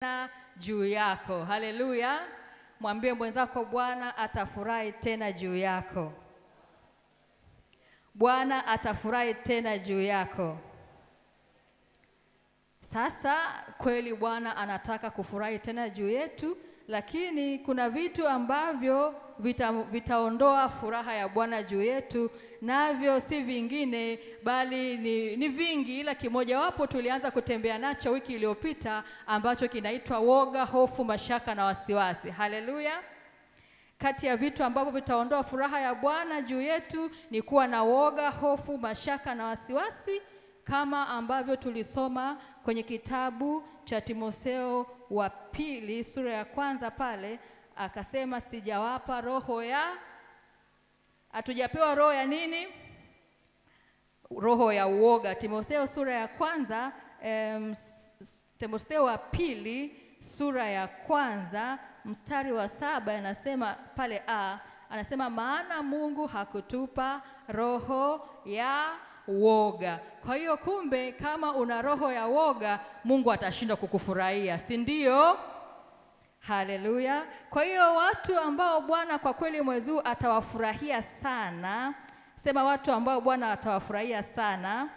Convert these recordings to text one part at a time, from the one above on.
tena juu yako. Haleluya. Mwambie mwenzako Bwana atafurahi tena juu yako. Bwana atafurahi tena juu yako. Sasa kweli Bwana anataka kufurahi tena juu yetu, lakini kuna vitu ambavyo vitaondoa furaha ya Bwana juu yetu, navyo si vingine bali ni vingi, ila kimojawapo tulianza kutembea nacho wiki iliyopita ambacho kinaitwa woga, hofu, mashaka na wasiwasi. Haleluya. Kati ya vitu ambavyo vitaondoa furaha ya Bwana juu yetu ni kuwa na woga, hofu, mashaka na wasiwasi, kama ambavyo tulisoma kwenye kitabu cha Timotheo wa pili sura ya 1 pale. Akasema sijawapa roho ya, hatujapewa roho ya nini? Roho ya uoga. Timotheo sura ya 1, Timotheo wa pili sura ya 1 mstari wa 7 anasema pale anasema maana Mungu hakutupa roho ya woga. Kwa hiyo kumbe kama una roho ya woga, Mungu atashindwa kukufurahia, si ndio? Haleluya. Kwa hiyo watu ambao Bwana kwa kweli mwezi huu atawafurahia sana, sema watu ambao Bwana atawafurahia sana.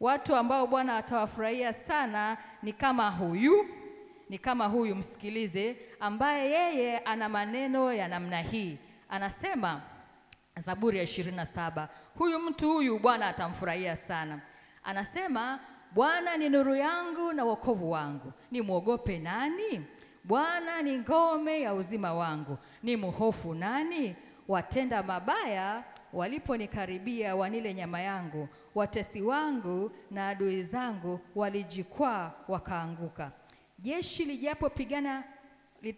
Watu ambao Bwana atawafurahia sana ni kama huyu, msikilize, ambaye yeye ana maneno ya namna hii. Anasema Zaburi ya 27. Huyu Bwana atamfurahia sana. Anasema Bwana ni nuru yangu na wokovu wangu, nimwogope nani? Bwana ni ngome ya uzima wangu, nimhofu nani? Watenda mabaya waliponikaribia wanile nyama yangu, watesi wangu na adui zangu walijikwaa wakaanguka. Jeshi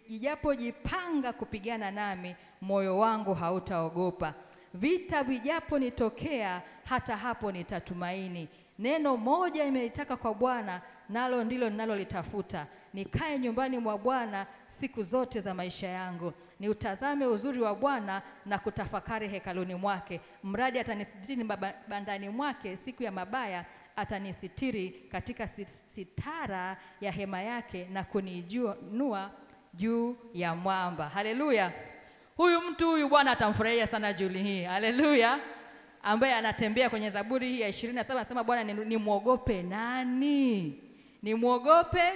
lijapojipanga kupigana nami, moyo wangu hautaogopa. Vita vijaponitokea, hata hapo nitatumaini. Neno moja imelitaka kwa Bwana, nalo ndilo ninalolitafuta, nikae nyumbani mwa Bwana siku zote za maisha yangu, niutazame uzuri wa Bwana na kutafakari hekaluni mwake. Mradi atanisitiri bandani mwake siku ya mabaya, atanisitiri katika sitara ya hema yake na kuniinua juu ya mwamba. Haleluya. Huyu Bwana atamfurahia sana Juli hii. Haleluya. Ambaye anatembea kwenye Zaburi hii ya 27 anasema Bwana nimwogope nani? Nimwogope.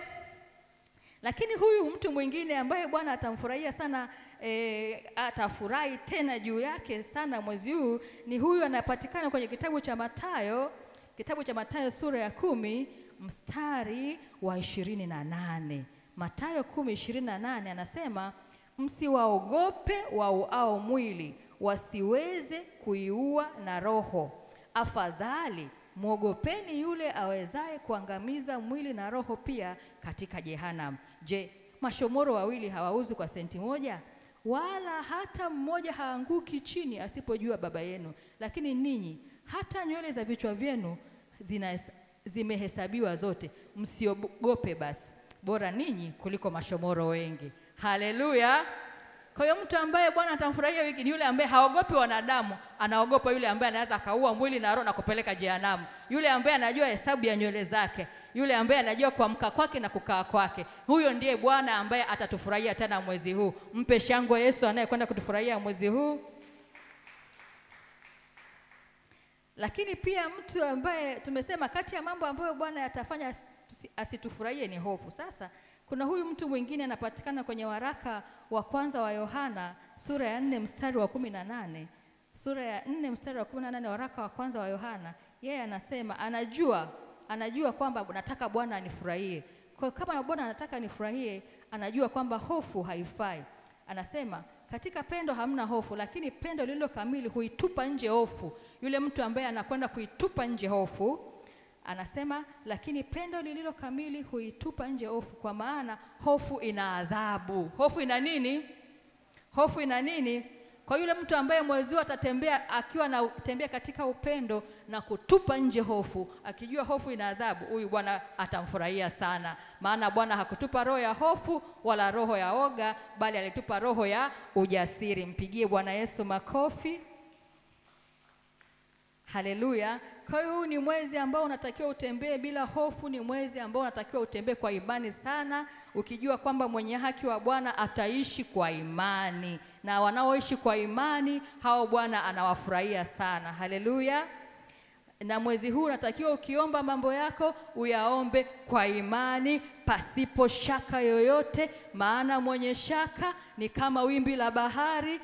Lakini huyu mtu mwingine ambaye Bwana atamfurahia sana, atafurahi tena juu yake sana mwezi huu, ni huyu anapatikana kwenye kitabu cha Mathayo sura ya 10 mstari wa 28. Mathayo 10:28 anasema msiwaogope wauao mwili, wasiweze kuiua na roho. Afadhali mwogopeni yule awezaye kuangamiza mwili na roho pia katika Jehanamu. Je, mashomoro wawili hawauzwi kwa senti moja? Wala hata mmoja haanguki chini asipojua Baba yenu. Lakini ninyi hata nywele za vichwa vyenu zimehesabiwa zote. Msiogope basi, bora ninyi kuliko mashomoro wengi. Haleluya. Kwa hiyo mtu ambaye Bwana atamfurahia wiki ni yule ambaye haogopi wanadamu, anaogopa yule ambaye anaweza akaua mwili na roho na kupeleka Jehanamu. Yule ambaye anajua hesabu ya nywele zake, yule ambaye anajua kuamka kwake na kukaa kwake. Huyo ndiye Bwana ambaye atatufurahia tena mwezi huu. Mpe shangwe Yesu anayekwenda kutufurahia mwezi huu. Lakini pia mtu ambaye tumesema kati ya mambo ambayo Bwana yatafanya asitufurahie ni hofu. Sasa kuna huyu mtu mwingine anapatikana kwenye waraka wa kwanza wa Yohana sura ya 4 mstari wa 18. Sura ya 4 mstari wa 18, waraka wa kwanza wa Yohana. Yeye anasema anajua kwamba nataka Bwana anifurahie. Kwa kama Bwana anataka nifurahie, anajua kwamba hofu haifai. Anasema katika pendo hamna hofu, lakini pendo lililo kamili huitupa nje hofu. Yule mtu ambaye anakwenda kuitupa nje hofu, anasema lakini pendo lililo kamili huitupa nje hofu, kwa maana hofu ina adhabu. Hofu ina nini? Hofu ina nini? Kwa yule mtu ambaye mwezi huu atatembea akiwa anatembea katika upendo na kutupa nje hofu, akijua hofu ina adhabu, huyu Bwana atamfurahia sana. Maana Bwana hakutupa roho ya hofu wala roho ya oga, bali alitupa roho ya ujasiri. Mpigie Bwana Yesu makofi. Haleluya. Kwa hiyo huu ni mwezi ambao unatakiwa utembee bila hofu, ni mwezi ambao unatakiwa utembee kwa imani sana, ukijua kwamba mwenye haki wa Bwana ataishi kwa imani, na wanaoishi kwa imani hao Bwana anawafurahia sana. Haleluya. Na mwezi huu unatakiwa ukiomba mambo yako uyaombe kwa imani pasipo shaka yoyote, maana mwenye shaka ni kama wimbi la bahari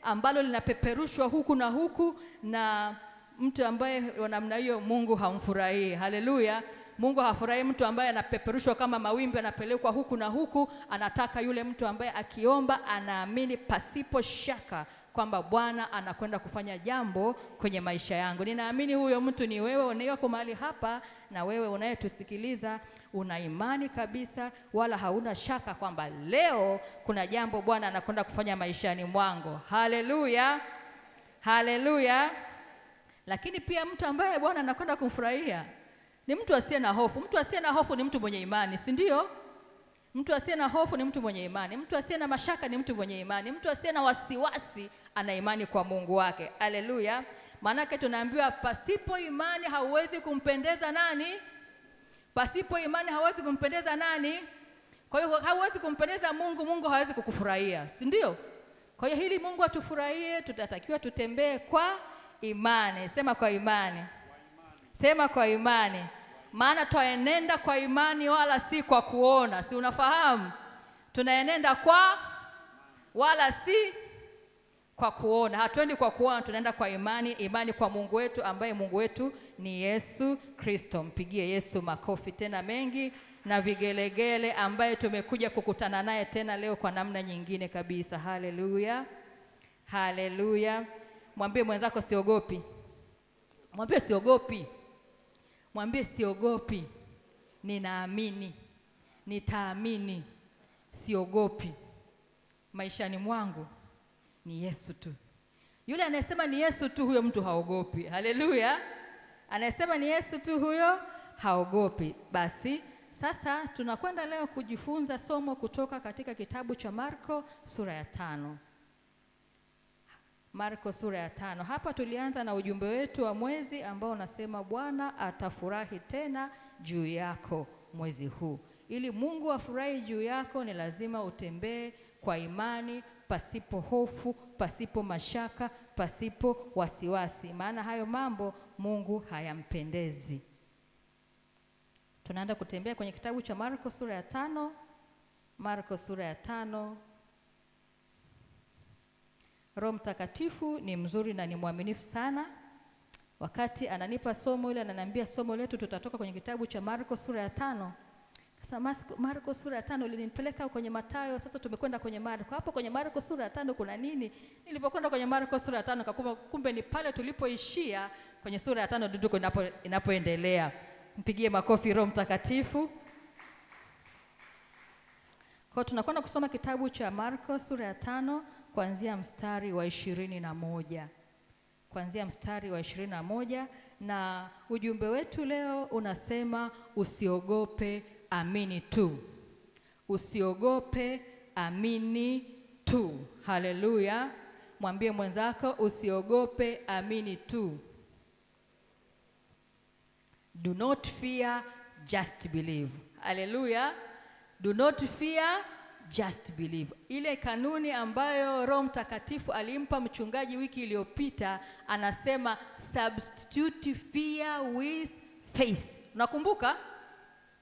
ambalo linapeperushwa huku na huku, na mtu ambaye namna hiyo Mungu hamfurahii. Haleluya. Mungu hafurahi mtu ambaye anapeperushwa kama mawimbi, anapelekwa huku na huku. Anataka yule mtu ambaye akiomba anaamini pasipo shaka kwamba Bwana anakwenda kufanya jambo kwenye maisha yangu. Ninaamini huyo mtu ni wewe unayeko mahali hapa, na wewe unayetusikiliza una imani kabisa, wala hauna shaka kwamba leo kuna jambo Bwana anakwenda kufanya maishani mwangu. Haleluya. Haleluya. Lakini pia mtu ambaye Bwana anakwenda kumfurahia ni mtu asiye na hofu. Mtu asiye na hofu ni mtu mwenye imani, si ndio? Mtu asiye na hofu ni mtu mwenye imani. Mtu asiye na mashaka ni mtu mwenye imani. Mtu asiye na wasiwasi ana imani kwa Mungu wake. Haleluya. Maanake tunaambiwa pasipo imani hauwezi kumpendeza nani? Pasipo imani hauwezi kumpendeza nani? Kwa hiyo hauwezi kumpendeza Mungu, Mungu hawezi kukufurahia, si ndio? Kwa hiyo hili Mungu atufurahie, tutatakiwa tutembee kwa imani. Sema kwa imani. Sema kwa imani. Maana twaenenda kwa imani wala si kwa kuona. Si unafahamu? Tunaenenda kwa wala si kwa kuona. Hatuendi kwa kuona, tunaenda kwa imani. Imani kwa Mungu wetu ambaye Mungu wetu ni Yesu Kristo. Mpigie Yesu makofi tena mengi na vigelegele, ambaye tumekuja kukutana naye tena leo kwa namna nyingine kabisa. Haleluya. Haleluya. Mwambie mwenzako siogopi. Mwambie siogopi. Mwambie siogopi. Ninaamini. Nitaamini. Siogopi. Maishani mwangu ni Yesu tu. Yule anayesema ni Yesu tu, huyo mtu haogopi. Haleluya. Anayesema ni Yesu tu, huyo haogopi. Basi sasa tunakwenda leo kujifunza somo kutoka katika kitabu cha Marko sura ya 5. Marko sura ya 5. Hapa tulianza na ujumbe wetu wa mwezi ambao unasema Bwana atafurahi tena juu yako mwezi huu. Ili Mungu afurahi juu yako ni lazima utembee kwa imani, pasipo hofu, pasipo mashaka, pasipo wasiwasi, maana hayo mambo Mungu hayampendezi. Tunaenda kutembea kwenye kitabu cha Marko sura ya 5. Marko sura ya 5. Roho Mtakatifu ni mzuri na ni mwaminifu sana. Wakati ananipa somo ile, ananiambia somo letu tutatoka kwenye kitabu cha Marko sura ya 5. Sasa Marko sura ya 5 ilinipeleka kwenye Mathayo, sasa tumekwenda kwenye Marko. Hapo kwenye Marko sura ya 5 kuna nini? Nilipokwenda kwenye Marko sura ya 5 kumbe ni pale tulipoishia kwenye sura ya 5 ndio inapoendelea. Mpigie makofi Roho Mtakatifu. Kwa tunakwenda kusoma kitabu cha Marko sura ya 5 kuanzia mstari wa 21. Kuanzia mstari wa 21, na ujumbe wetu leo unasema usiogope, amini tu. Usiogope, amini tu. Haleluya. Mwambie mwenzako usiogope, amini tu. Do not fear, just believe. Haleluya. Do not fear, just believe. Ile kanuni ambayo Roho Mtakatifu alimpa mchungaji wiki iliyopita, anasema substitute fear with faith. Unakumbuka?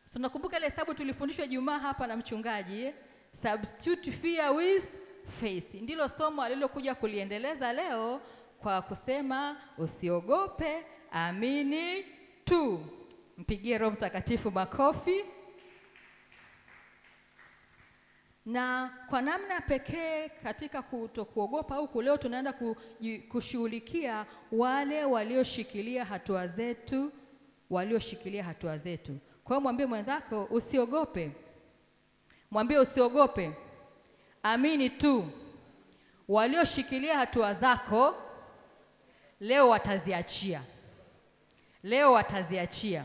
So nakumbuka ile hesabu tulifundishwa Jumaa hapa na mchungaji, substitute fear with faith. Ndilo somo alilokuja kuliendeleza leo kwa kusema usiogope, amini tu. Mpigie Roho Mtakatifu makofi. Na kwa namna pekee katika kutokuogopa huku leo tunaenda kushughulikia wale walioshikilia hatua zetu, walioshikilia hatua zetu. Kwa hiyo mwambie mwenzako usiogope. Mwambie usiogope, amini tu. Walioshikilia hatua zako leo wataziachia. Leo wataziachia.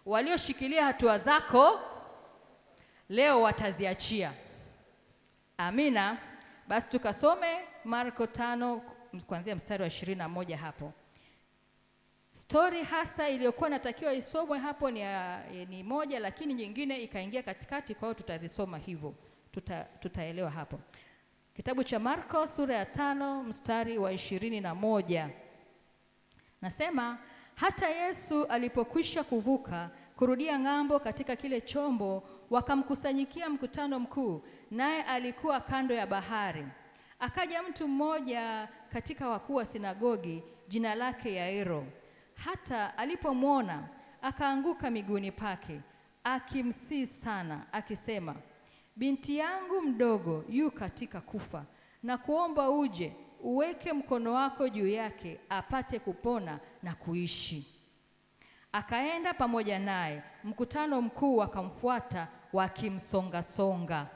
Walioshikilia hatua zako leo wataziachia. Amina. Basi tukasome Marko 5 kuanzia mstari wa 21 hapo. Story hasa iliyokuwa natakiwa isomwe hapo ni moja, lakini nyingine ikaingia katikati, kwa hiyo tutazisoma hivyo. Tutaelewa hapo. Kitabu cha Marko sura ya 5 mstari wa 21. Nasema, hata Yesu alipokwisha kuvuka kurudia ng'ambo katika kile chombo, wakamkusanyikia mkutano mkuu, naye alikuwa kando ya bahari. Akaja mtu mmoja katika wakuu wa sinagogi, jina lake Yairo. Hata alipomwona akaanguka miguuni pake, akimsihi sana, akisema, binti yangu mdogo yu katika kufa, na kuomba uje uweke mkono wako juu yake, apate kupona na kuishi. Akaenda pamoja naye, mkutano mkuu wakamfuata wakimsonga-songa.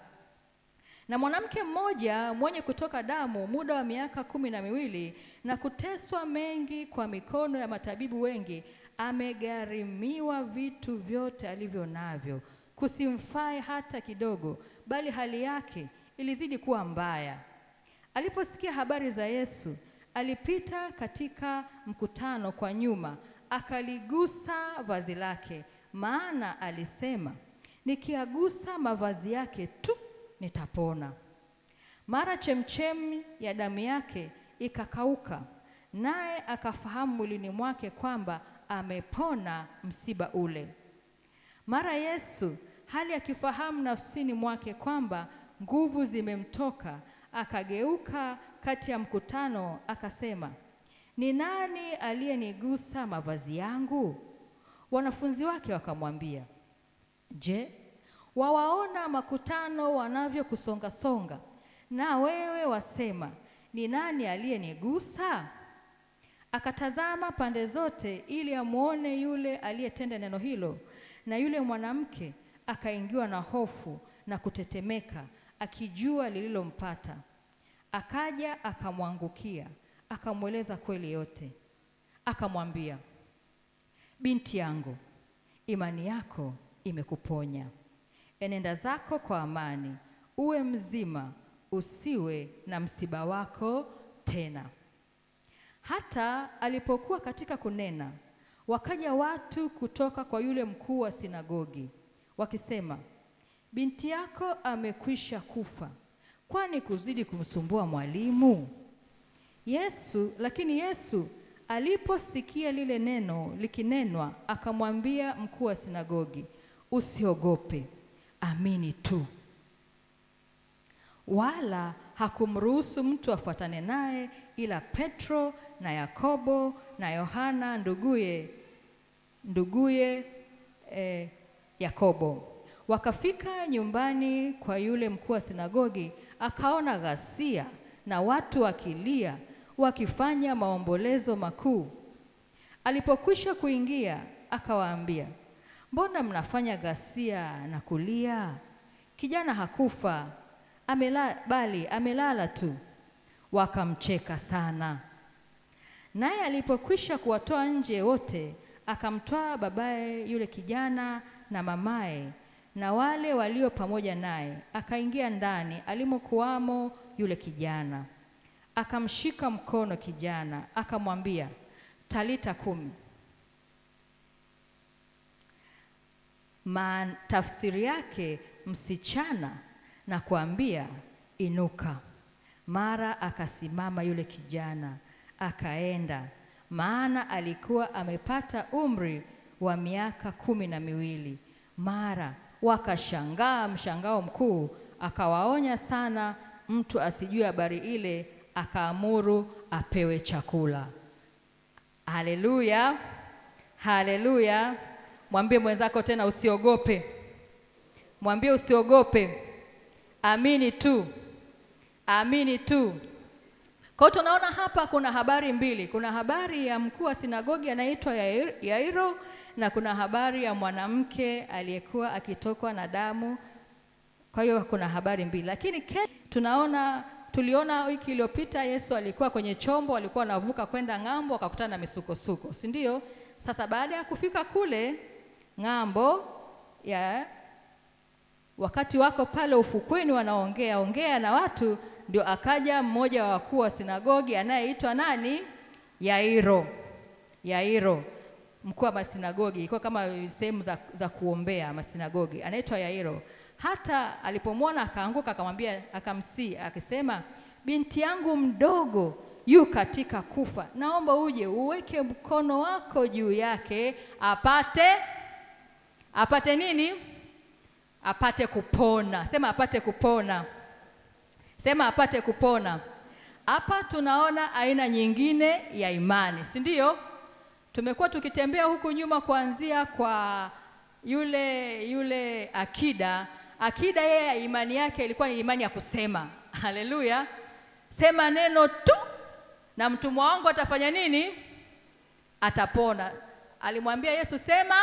Na mwanamke mmoja mwenye kutoka damu muda wa miaka 12 na kuteswa mengi kwa mikono ya matabibu wengi, amegharimiwa vitu vyote alivyo navyo, kusimfai hata kidogo, bali hali yake ilizidi kuwa mbaya. Aliposikia habari za Yesu, alipita katika mkutano kwa nyuma, akaligusa vazi lake, maana alisema, nikiagusa mavazi yake tu nitapona. Mara chemchemi ya damu yake ikakauka, naye akafahamu mwilini mwake kwamba amepona msiba ule. Mara Yesu, hali akifahamu nafsini mwake kwamba nguvu zimemtoka, akageuka kati ya mkutano akasema, ni nani aliyenigusa mavazi yangu? Wanafunzi wake wakamwambia, je, wawaona makutano wanavyokusonga-songa, na wewe wasema, ni nani aliyenigusa? Akatazama pande zote ili amuone yule aliyetenda neno hilo, na yule mwanamke akaingiwa na hofu na kutetemeka, akijua lililompata. Akaja akamwangukia, akamweleza kweli yote. Akamwambia, binti yangu, imani yako imekuponya. Enenda zako kwa amani, uwe mzima, usiwe na msiba wako tena. Hata alipokuwa katika kunena, wakaja watu kutoka kwa yule mkuu wa sinagogi, wakisema, binti yako amekwisha kufa, kwani kuzidi kumsumbua mwalimu? Lakini Yesu aliposikia lile neno likinenwa, akamwambia mkuu wa sinagogi, usiogope, amini tu. Wala hakumruhusu mtu afuatane naye ila Petro na Yakobo na Yohana nduguye Yakobo. Wakafika nyumbani kwa yule mkuu wa sinagogi, akaona ghasia na watu wakilia, wakifanya maombolezo makuu. Alipokwisha kuingia, akawaambia, mbona mnafanya ghasia na kulia? Kijana hakufa, bali amelala tu. Wakamcheka sana. Naye alipokwisha kuwatoa nje wote, akamtoa babaye yule kijana na mamaye na wale walio pamoja naye, akaingia ndani alimokuwamo yule kijana. Akamshika mkono kijana, akamwambia, talita kumi. Tafsiri yake, msichana, na kuambia, inuka. Mara akasimama yule kijana, akaenda, maana alikuwa amepata umri wa miaka 12. Mara wakashangaa mshangao mkuu, akawaonya sana mtu asijue habari ile, akaamuru apewe chakula. Haleluya, haleluya. Mwambie mwenzako tena, usiogope. Mwambie usiogope, amini tu, amini tu. Kwa hiyo tunaona hapa kuna habari mbili. Kuna habari ya mkuu wa sinagogi anaitwa Yairo, na kuna habari ya mwanamke aliyekuwa akitokwa na damu. Kwa hiyo kuna habari mbili. Lakini tuliona wiki iliyopita Yesu alikuwa kwenye chombo, alikuwa anavuka kwenda ng'ambo, akakutana na misukosuko, si ndio? Sasa baada ya kufika kule ng'ambo, wakati wako pale ufukweni wanaongea na watu, ndio akaja mmoja wa wakuu wa sinagogi anayeitwa nani? Yairo. Yairo, mkuu wa masinagogi, ilikuwa kama sehemu za kuombea masinagogi, anaitwa Yairo. Hata alipomwona akaanguka, akamwambia, akamsii akisema, binti yangu mdogo yu katika kufa, naomba uje uweke mkono wako juu yake apate nini? Apate kupona. Sema apate kupona. Sema apate kupona. Hapa tunaona aina nyingine ya imani, si ndio? Tumekuwa tukitembea huku nyuma kuanzia kwa yule akida. Akida yeye imani yake ilikuwa ni imani ya kusema. Haleluya. Sema neno tu na mtumwa wangu atafanya nini? Atapona. Alimwambia Yesu, sema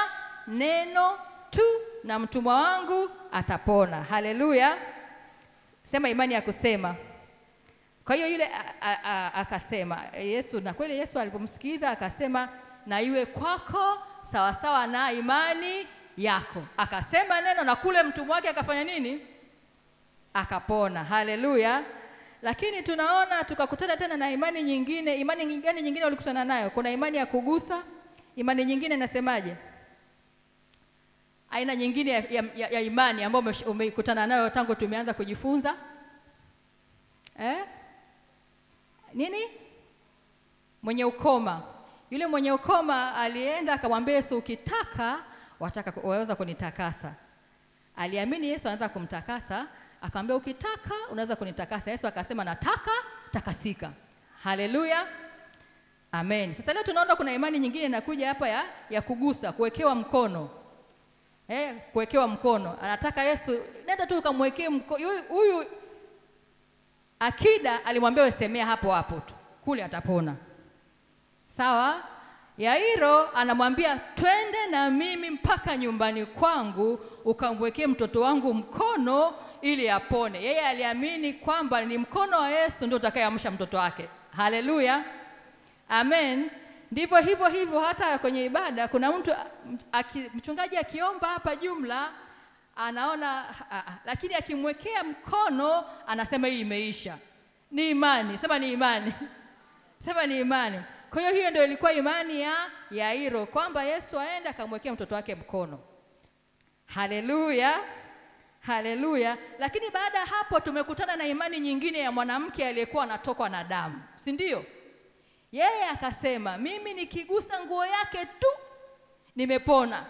neno tu na mtumwa wangu atapona. Haleluya. Sema imani ya kusema. Kwa hiyo yule akasema Yesu, na kweli Yesu alipomsikiza akasema, na iwe kwako sawa sawa na imani yako. Akasema neno na kule mtumwa wake akafanya nini? Akapona. Haleluya. Lakini tunaona tukakutana tena na imani nyingine. Imani gani nyingine ulikutana nayo? Kuna imani ya kugusa. Imani nyingine nasemaje? Aina nyingine ya imani ambayo umekutana nayo tangu tumeanza kujifunza. Nini? Mwenye ukoma. Yule mwenye ukoma alienda akamwambia Yesu, ukitaka waweza kunitakasa. Aliamini Yesu anaweza kumtakasa, akamwambia ukitaka unaweza kunitakasa. Yesu akasema nataka, takasika. Haleluya. Amen. Sasa leo tunaona kuna imani nyingine inakuja hapa ya kugusa, kuwekewa mkono. Kuwekewa mkono. Anataka Yesu, nenda tu ukamwekee mkono. Huyu akida alimwambia wesemea hapo tu, kule atapona. Sawa? Yairo anamwambia twende na mimi mpaka nyumbani kwangu ukamwekee mtoto wangu mkono ili apone. Yeye aliamini kwamba ni mkono wa Yesu ndio utakayeamsha mtoto wake. Haleluya. Amen. Ndivyo hivyo hata kwenye ibada kuna mtu mchungaji akiomba hapa jumla anaona lakini akimwekea mkono anasema hii imeisha. Ni imani. Sema ni imani. Sema ni imani. Kwa hiyo ndio ilikuwa imani ya Yairo, kwamba Yesu aende akamwekea mtoto wake mkono. Haleluya. Haleluya. Lakini baada ya hapo tumekutana na imani nyingine ya mwanamke aliyekuwa anatokwa na damu. Si ndio? Yeye akasema mimi nikigusa nguo yake tu nimepona.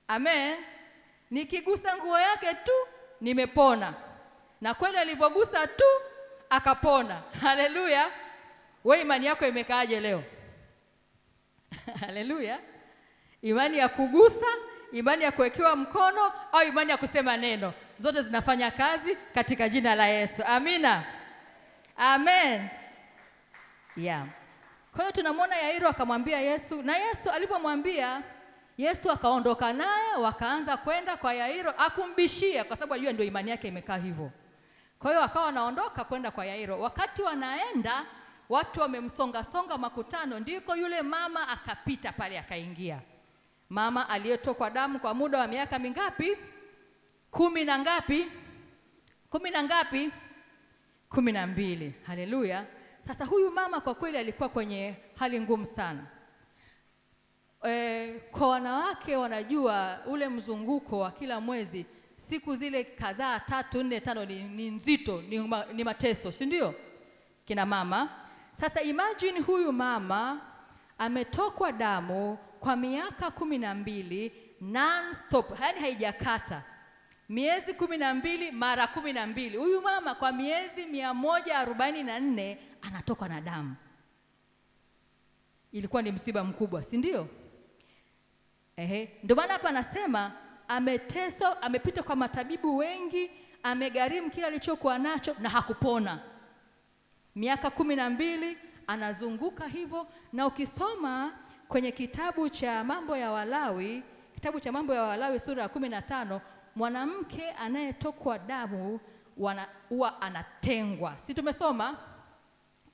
Amen. Nikigusa nguo yake tu nimepona. Na kweli alipogusa tu akapona. Haleluya. Wewe imani yako imekaaje leo? Haleluya. Imani ya kugusa, imani ya kuwekewa mkono au imani ya kusema neno, zote zinafanya kazi katika jina la Yesu. Amina. Amen. Yeah. Kwa hiyo tunamwona Yairo akamwambia Yesu, na Yesu alipomwambia, Yesu akaondoka naye, wakaanza kwenda kwa Yairo, akumbishia kwa sababu alijua ndio imani yake imekaa hivyo. Kwa hiyo akawa anaondoka kwenda kwa Yairo. Wakati wanaenda, watu wamemsonga makutano, ndiko yule mama akapita pale akaingia. Mama aliyetokwa damu kwa muda wa miaka mingapi? 10 na ngapi? 10 na ngapi? 12. Haleluya. Sasa huyu mama kwa kweli alikuwa kwenye hali ngumu sana. Kwa wanawake wanajua ule mzunguko wa kila mwezi, siku zile kadhaa 3, 4, 5 ni nzito, ni mateso, si ndio? Kina mama. Sasa imagine huyu mama ametokwa damu kwa miaka 12 non-stop, yaani haijakata. Miezi 12 mara 12. Huyu mama kwa miezi 144 anatokwa na damu. Ilikuwa ni msiba mkubwa, si ndio? Ndio maana hapa anasema ameteswa, amepita kwa matabibu wengi, amegharimu kila alichokuwa nacho na hakupona. Miaka 12 anazunguka hivyo, na ukisoma kwenye kitabu cha Mambo ya Walawi, sura ya 15, mwanamke anayetokwa damu huwa anatengwa. Si tumesoma?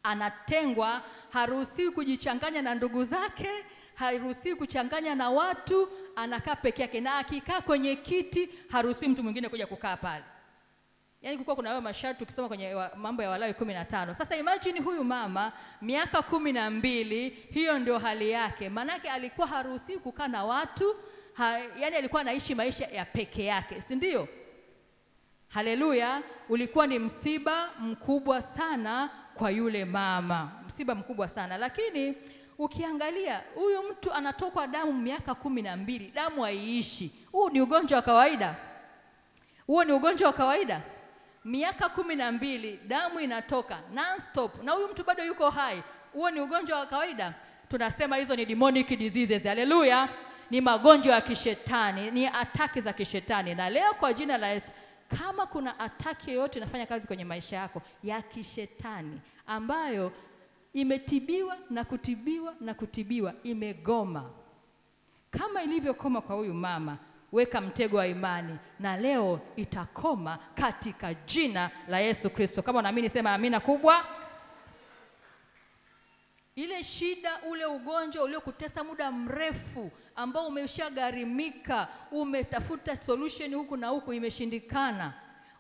Anatengwa, haruhusiwi kujichanganya na ndugu zake, haruhusiwi kuchanganya na watu, anakaa peke yake, na akikaa kwenye kiti haruhusiwi mtu mwingine kuja kukaa pale. Yaani kulikuwa kuna hayo masharti ukisoma kwenye mambo ya Walawi 15. Sasa imagine huyu mama miaka 12, hiyo ndio hali yake. Manake alikuwa haruhusiwi kukaa na watu, yani alikuwa anaishi maisha ya peke yake, si ndio? Haleluya. Ulikuwa ni msiba mkubwa sana kwa yule mama, msiba mkubwa sana. Lakini ukiangalia huyu mtu anatokwa damu miaka 12, damu haiishi. Huu ni ugonjwa wa kawaida? Huo ni ugonjwa wa kawaida? Miaka 12 damu inatoka non-stop na huyu mtu bado yuko hai. Huo ni ugonjwa wa kawaida? Tunasema hizo ni demonic diseases. Haleluya. Ni magonjwa ya kishetani, ni ataki za kishetani. Na leo kwa jina la Yesu, kama kuna ataki yoyote inafanya kazi kwenye maisha yako ya kishetani ambayo imetibiwa na kutibiwa na kutibiwa, imegoma kama ilivyokoma kwa huyu mama, weka mtego wa imani na leo itakoma katika jina la Yesu Kristo. Kama unaamini sema amina kubwa. Ile shida, ule ugonjwa uliokutesa muda mrefu ambao umeshagharimika, umetafuta solution huku na huku, imeshindikana,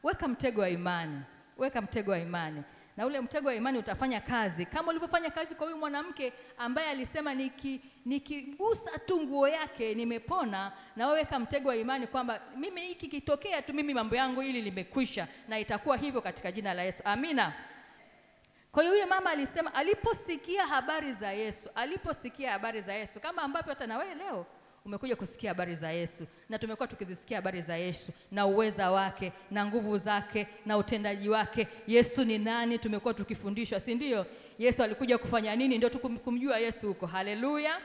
weka mtego wa imani. Weka mtego wa imani. Na ule mtego wa imani utafanya kazi kama ulivyofanya kazi kwa huyu mwanamke ambaye alisema nikigusa tu nguo yake nimepona. Na wewe weka mtego wa imani kwamba mimi hiki kitokea tu, mimi mambo yangu hili limekwisha, na itakuwa hivyo katika jina la Yesu. Amina. Kwa hiyo yule mama alisema aliposikia habari za Yesu, aliposikia habari za Yesu, kama ambavyo hata na wewe leo umekuja kusikia habari za Yesu, na tumekuwa tukizisikia habari za Yesu na uweza wake na nguvu zake na utendaji wake. Yesu ni nani? Tumekuwa tukifundishwa, si ndio? Yesu alikuja kufanya nini? Ndio tukumjua Yesu huko. Haleluya.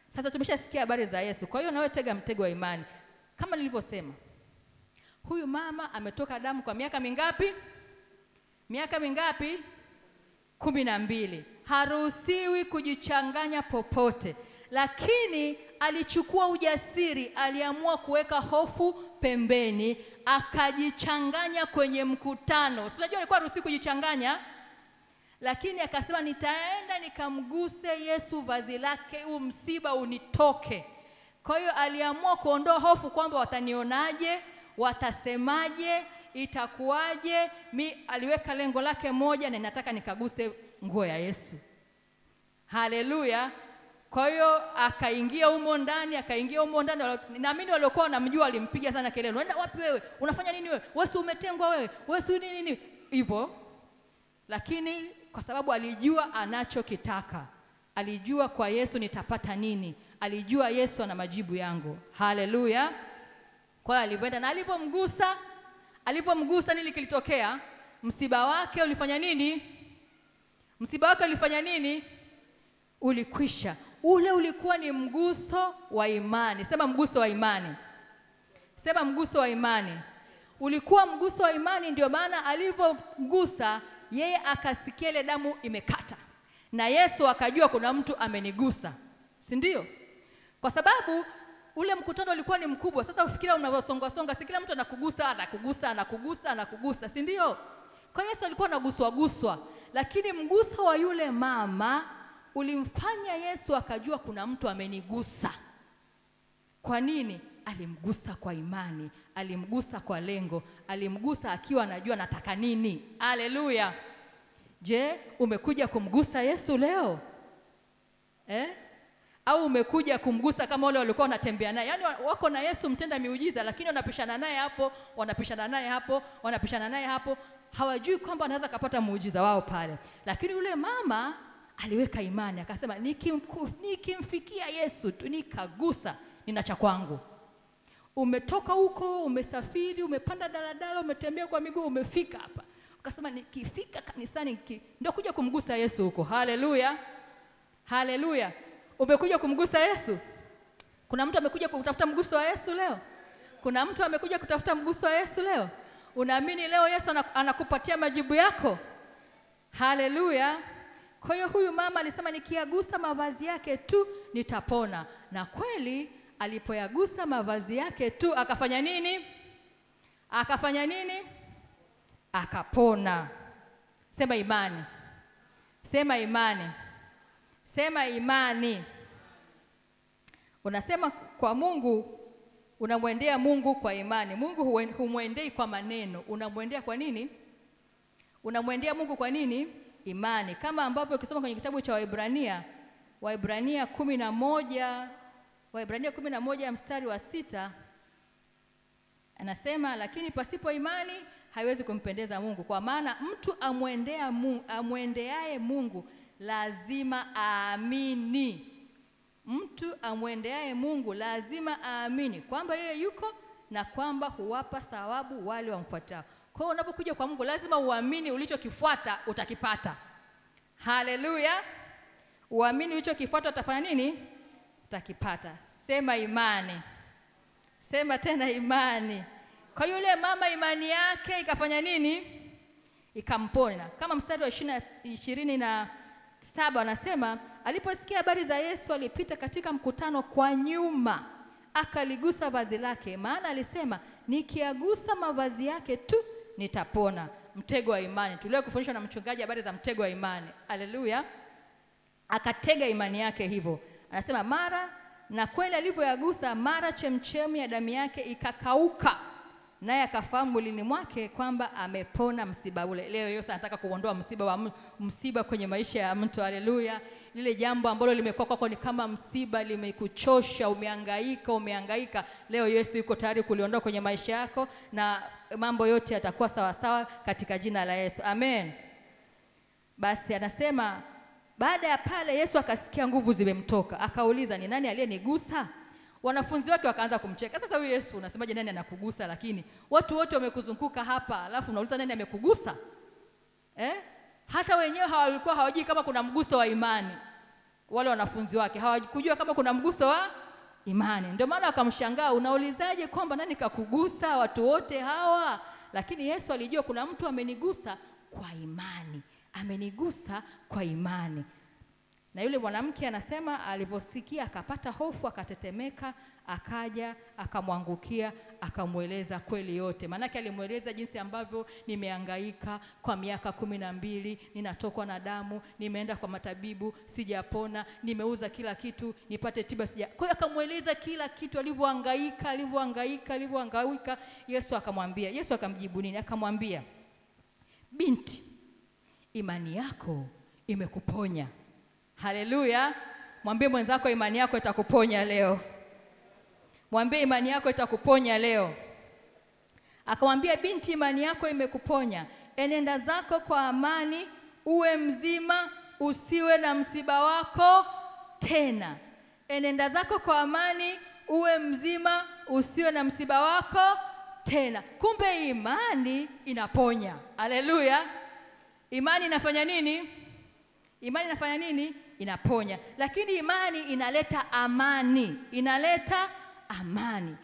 Sasa tumeshasikia habari za Yesu. Kwa hiyo nawe tega mtego wa imani. Kama nilivyosema, huyu mama ametoka damu kwa miaka mingapi? Miaka mingapi? 12. Haruhusiwi kujichanganya popote. Lakini alichukua ujasiri, aliamua kuweka hofu pembeni, akajichanganya kwenye mkutano. Unajua alikuwa haruhusiwi kujichanganya, lakini akasema nitaenda nikamguse Yesu vazi lake, huu msiba unitoke. Kwa hiyo aliamua kuondoa hofu kwamba watanionaje, watasemaje, itakuwaje. Aliweka lengo lake moja, na nataka nikaguse nguo ya Yesu. Haleluya. Kwa hiyo akaingia humo ndani, Naamini waliokuwa wanamjua walimpiga sana kelele. Unaenda wapi wewe? Unafanya nini wewe? Wewe umetengwa wewe. Wewe nini? Hivyo. Lakini kwa sababu alijua anachokitaka. Alijua kwa Yesu nitapata nini? Alijua Yesu ana majibu yangu. Haleluya. Kwa hiyo alivyoenda na alipomgusa nini kilitokea? Msiba wake ulifanya nini? Msiba wake ulifanya nini? Ulikwisha. Ule ulikuwa ni mguso wa imani. Sema mguso wa imani. Sema mguso wa imani. Ulikuwa mguso wa imani, ndio maana alivyomgusa yeye akasikia ile damu imekata. Na Yesu akajua kuna mtu amenigusa. Si ndio? Kwa sababu ule mkutano ulikuwa ni mkubwa. Sasa ufikira unavyosonga, si kila mtu anakugusa, si ndio? Kwa Yesu alikuwa anaguswa. Lakini mguso wa yule mama ulimfanya Yesu akajua kuna mtu amenigusa. Kwa nini? Alimgusa kwa imani, alimgusa kwa lengo, alimgusa akiwa anajua nataka nini. Haleluya. Je, umekuja kumgusa Yesu leo? Au umekuja kumgusa kama wale walikuwa wanatembea naye? Yaani wako na Yesu mtenda miujiza, lakini wanapishana naye hapo, wanapishana naye hapo, hawajui kwamba anaweza kupata muujiza wao pale. Lakini yule mama aliweka imani, akasema nikimfikia Yesu tu, nikagusa, nina cha kwangu. Umetoka huko, umesafiri, umepanda daladala, umetembea kwa miguu, umefika hapa. Akasema nikifika kanisani ndio kuja kumgusa Yesu huko. Haleluya. Haleluya. Umekuja kumgusa Yesu? Kuna mtu amekuja kutafuta mguso wa Yesu leo? Kuna mtu amekuja kutafuta mguso wa Yesu leo? Unaamini leo Yesu anakupatia majibu yako? Haleluya. Kwa hiyo huyu mama alisema nikiagusa mavazi yake tu nitapona. Na kweli alipoyagusa mavazi yake tu akafanya nini? Akapona. Sema imani. Sema imani. Sema imani. Unasema kwa Mungu unamwendea Mungu kwa imani. Mungu humwendei kwa maneno. Unamwendea kwa nini? Unamwendea Mungu kwa nini? Imani. Kama ambavyo ukisoma kwenye kitabu cha Waebrania 11 mstari wa 6 anasema, lakini pasipo imani haiwezi kumpendeza Mungu, kwa maana mtu amwendeaye Mungu lazima aamini. Mtu amwendeaye Mungu lazima aamini kwamba yeye yuko na kwamba huwapa thawabu wale wamfuatao. Kwa hiyo unapokuja kwa Mungu lazima uamini ulichokifuata utakipata. Haleluya! Uamini ulichokifuata utafanya nini? Utakipata. Sema imani. Sema tena imani. Kwa yule mama imani yake ikafanya nini? Ikampona. Kama mstari wa 27 anasema, aliposikia habari za Yesu alipita katika mkutano kwa nyuma, akaligusa vazi lake, maana alisema, nikiagusa mavazi yake tu nitapona. Mtego wa imani. Tulio kufundishwa na mchungaji habari za mtego wa imani. Haleluya! Akatega imani yake hivyo. Anasema na kweli alivyoyagusa, mara chemchemi ya damu yake ikakauka, naye akafahamu mwilini mwake kwamba amepona msiba ule. Leo Yesu anataka kuondoa msiba kwenye maisha ya mtu. Haleluya! Lile jambo ambalo limekuwa kwako ni kama msiba, limekuchosha, umehangaika. Leo Yesu yuko tayari kuliondoa kwenye maisha yako na mambo yote yatakuwa sawa sawa katika jina la Yesu. Amen. Basi anasema baada ya pale Yesu akasikia nguvu zimemtoka. Akauliza, ni nani aliyenigusa? Wanafunzi wake wakaanza kumcheka. Sasa huyu Yesu unasemaje nani anakugusa, lakini watu wote wamekuzunguka hapa, alafu unauliza nani amekugusa? Hata wenyewe walikuwa hawajui kama kuna mguso wa imani. Wale wanafunzi wake hawakujua kama kuna mguso wa imani. Ndio maana wakamshangaa, unaulizaje kwamba nani kakugusa watu wote hawa? Lakini Yesu alijua kuna mtu amenigusa kwa imani. Amenigusa kwa imani. Na yule mwanamke anasema alivyosikia akapata hofu, akatetemeka, akaja akamwangukia, akamweleza kweli yote. Maana alimueleza jinsi ambavyo nimehangaika kwa miaka 12, ninatokwa na damu, nimeenda kwa matabibu sijapona, nimeuza kila kitu nipate tiba Kwa hiyo akamueleza kila kitu, alivyohangaika. Yesu akamjibu nini? Akamwambia, binti, imani yako imekuponya. Haleluya! Mwambie mwenzako imani yako itakuponya leo. Mwambie imani yako itakuponya leo. Akamwambia, binti, imani yako imekuponya. Enenda zako kwa amani, uwe mzima, usiwe na msiba wako tena. Enenda zako kwa amani, uwe mzima, usiwe na msiba wako tena. Kumbe imani inaponya. Haleluya! Imani inafanya nini? Imani inafanya nini? Inaponya. Lakini imani inaleta amani. Inaleta amani.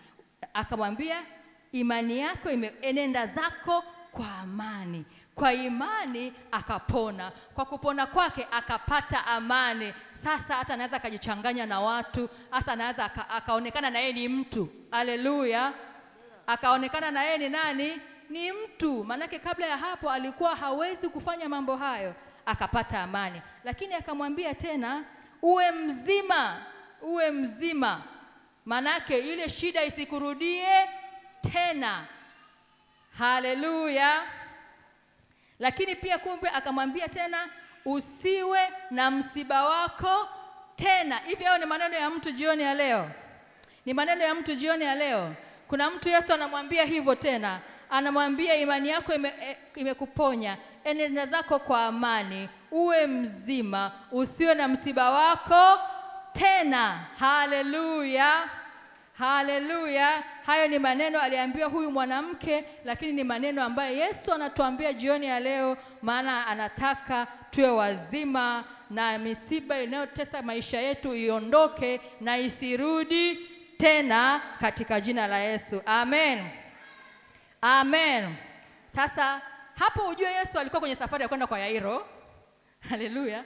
Akamwambia, imani yako enenda zako kwa amani. Kwa imani akapona. Kwa kupona kwake akapata amani. Sasa hata anaweza akajichanganya na watu. Sasa anaweza akaonekana na yeye ni mtu. Haleluya! Akaonekana na yeye ni nani? Ni mtu. Manake kabla ya hapo alikuwa hawezi kufanya mambo hayo. Akapata amani. Lakini akamwambia tena, uwe mzima. Manake ile shida isikurudie tena. Haleluya! Lakini pia kumbe akamwambia tena, usiwe na msiba wako tena. Hivi hayo ni maneno ya mtu jioni ya leo? Ni maneno ya mtu jioni ya leo? Kuna mtu Yesu anamwambia hivyo tena. Anamwambia imani yako imekuponya. Enenda zako kwa amani, uwe mzima, usiwe na msiba wako tena. Haleluya! Haleluya! Hayo ni maneno aliambiwa huyu mwanamke, lakini ni maneno ambayo Yesu anatuambia jioni ya leo, maana anataka tuwe wazima na misiba inayotesa maisha yetu iondoke na isirudi tena katika jina la Yesu. Amen. Amen. Sasa hapo ujue Yesu alikuwa kwenye safari ya kwenda kwa Yairo. Haleluya.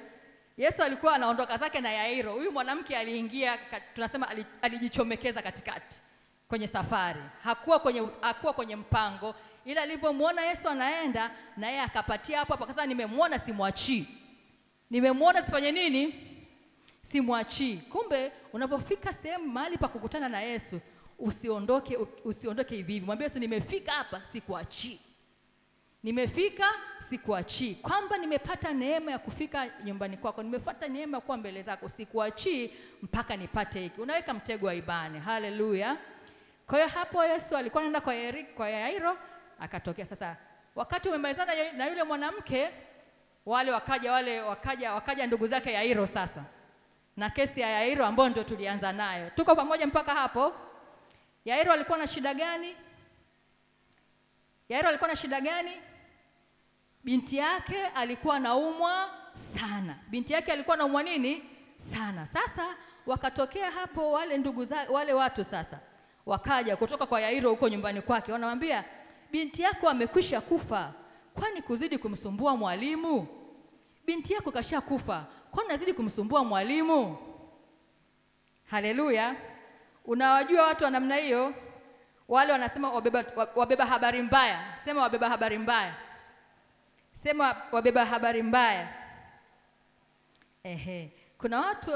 Yesu alikuwa anaondoka zake na Yairo. Huyu mwanamke aliingia, tunasema alijichomekeza katikati kwenye safari. Hakuwa kwenye mpango, ila alipomwona Yesu anaenda na yeye akapatia hapo akasema, nimemwona simwachii. Nimemwona sifanye nini? Simwachii. Kumbe unapofika sehemu mahali pa kukutana na Yesu, usiondoke hivi hivi. Mwambie Yesu, nimefika hapa sikuachii. Nimefika sikuachii. Kwamba nimepata neema ya kufika nyumbani kwako, nimepata neema kuwa mbele zako, sikuachii mpaka nipate hiki. Unaweka mtego wa ibane. Haleluya. Kwa hiyo hapo Yesu alikuwa anaenda kwa Yairo, akatokea. Sasa wakati umemalizana na yule mwanamke, wakaja ndugu zake Yairo sasa. Na kesi ya Yairo ambayo ndio tulianza nayo. Tuko pamoja mpaka hapo? Yairo alikuwa na shida gani? Yairo alikuwa na shida gani? Binti yake alikuwa anaumwa sana. Binti yake alikuwa anaumwa nini? Sana. Sasa wakatokea hapo wale watu sasa. Wakaja kutoka kwa Yairo huko nyumbani kwake, wanamwambia, binti yako amekwisha kufa. Kwani kuzidi kumsumbua mwalimu? Binti yako kashakufa. Kwani nazidi kumsumbua mwalimu? Haleluya. Unawajua watu wa namna hiyo? Wale wanasema wabeba habari mbaya. Sema wabeba habari mbaya. Sema wabeba habari mbaya. Kuna watu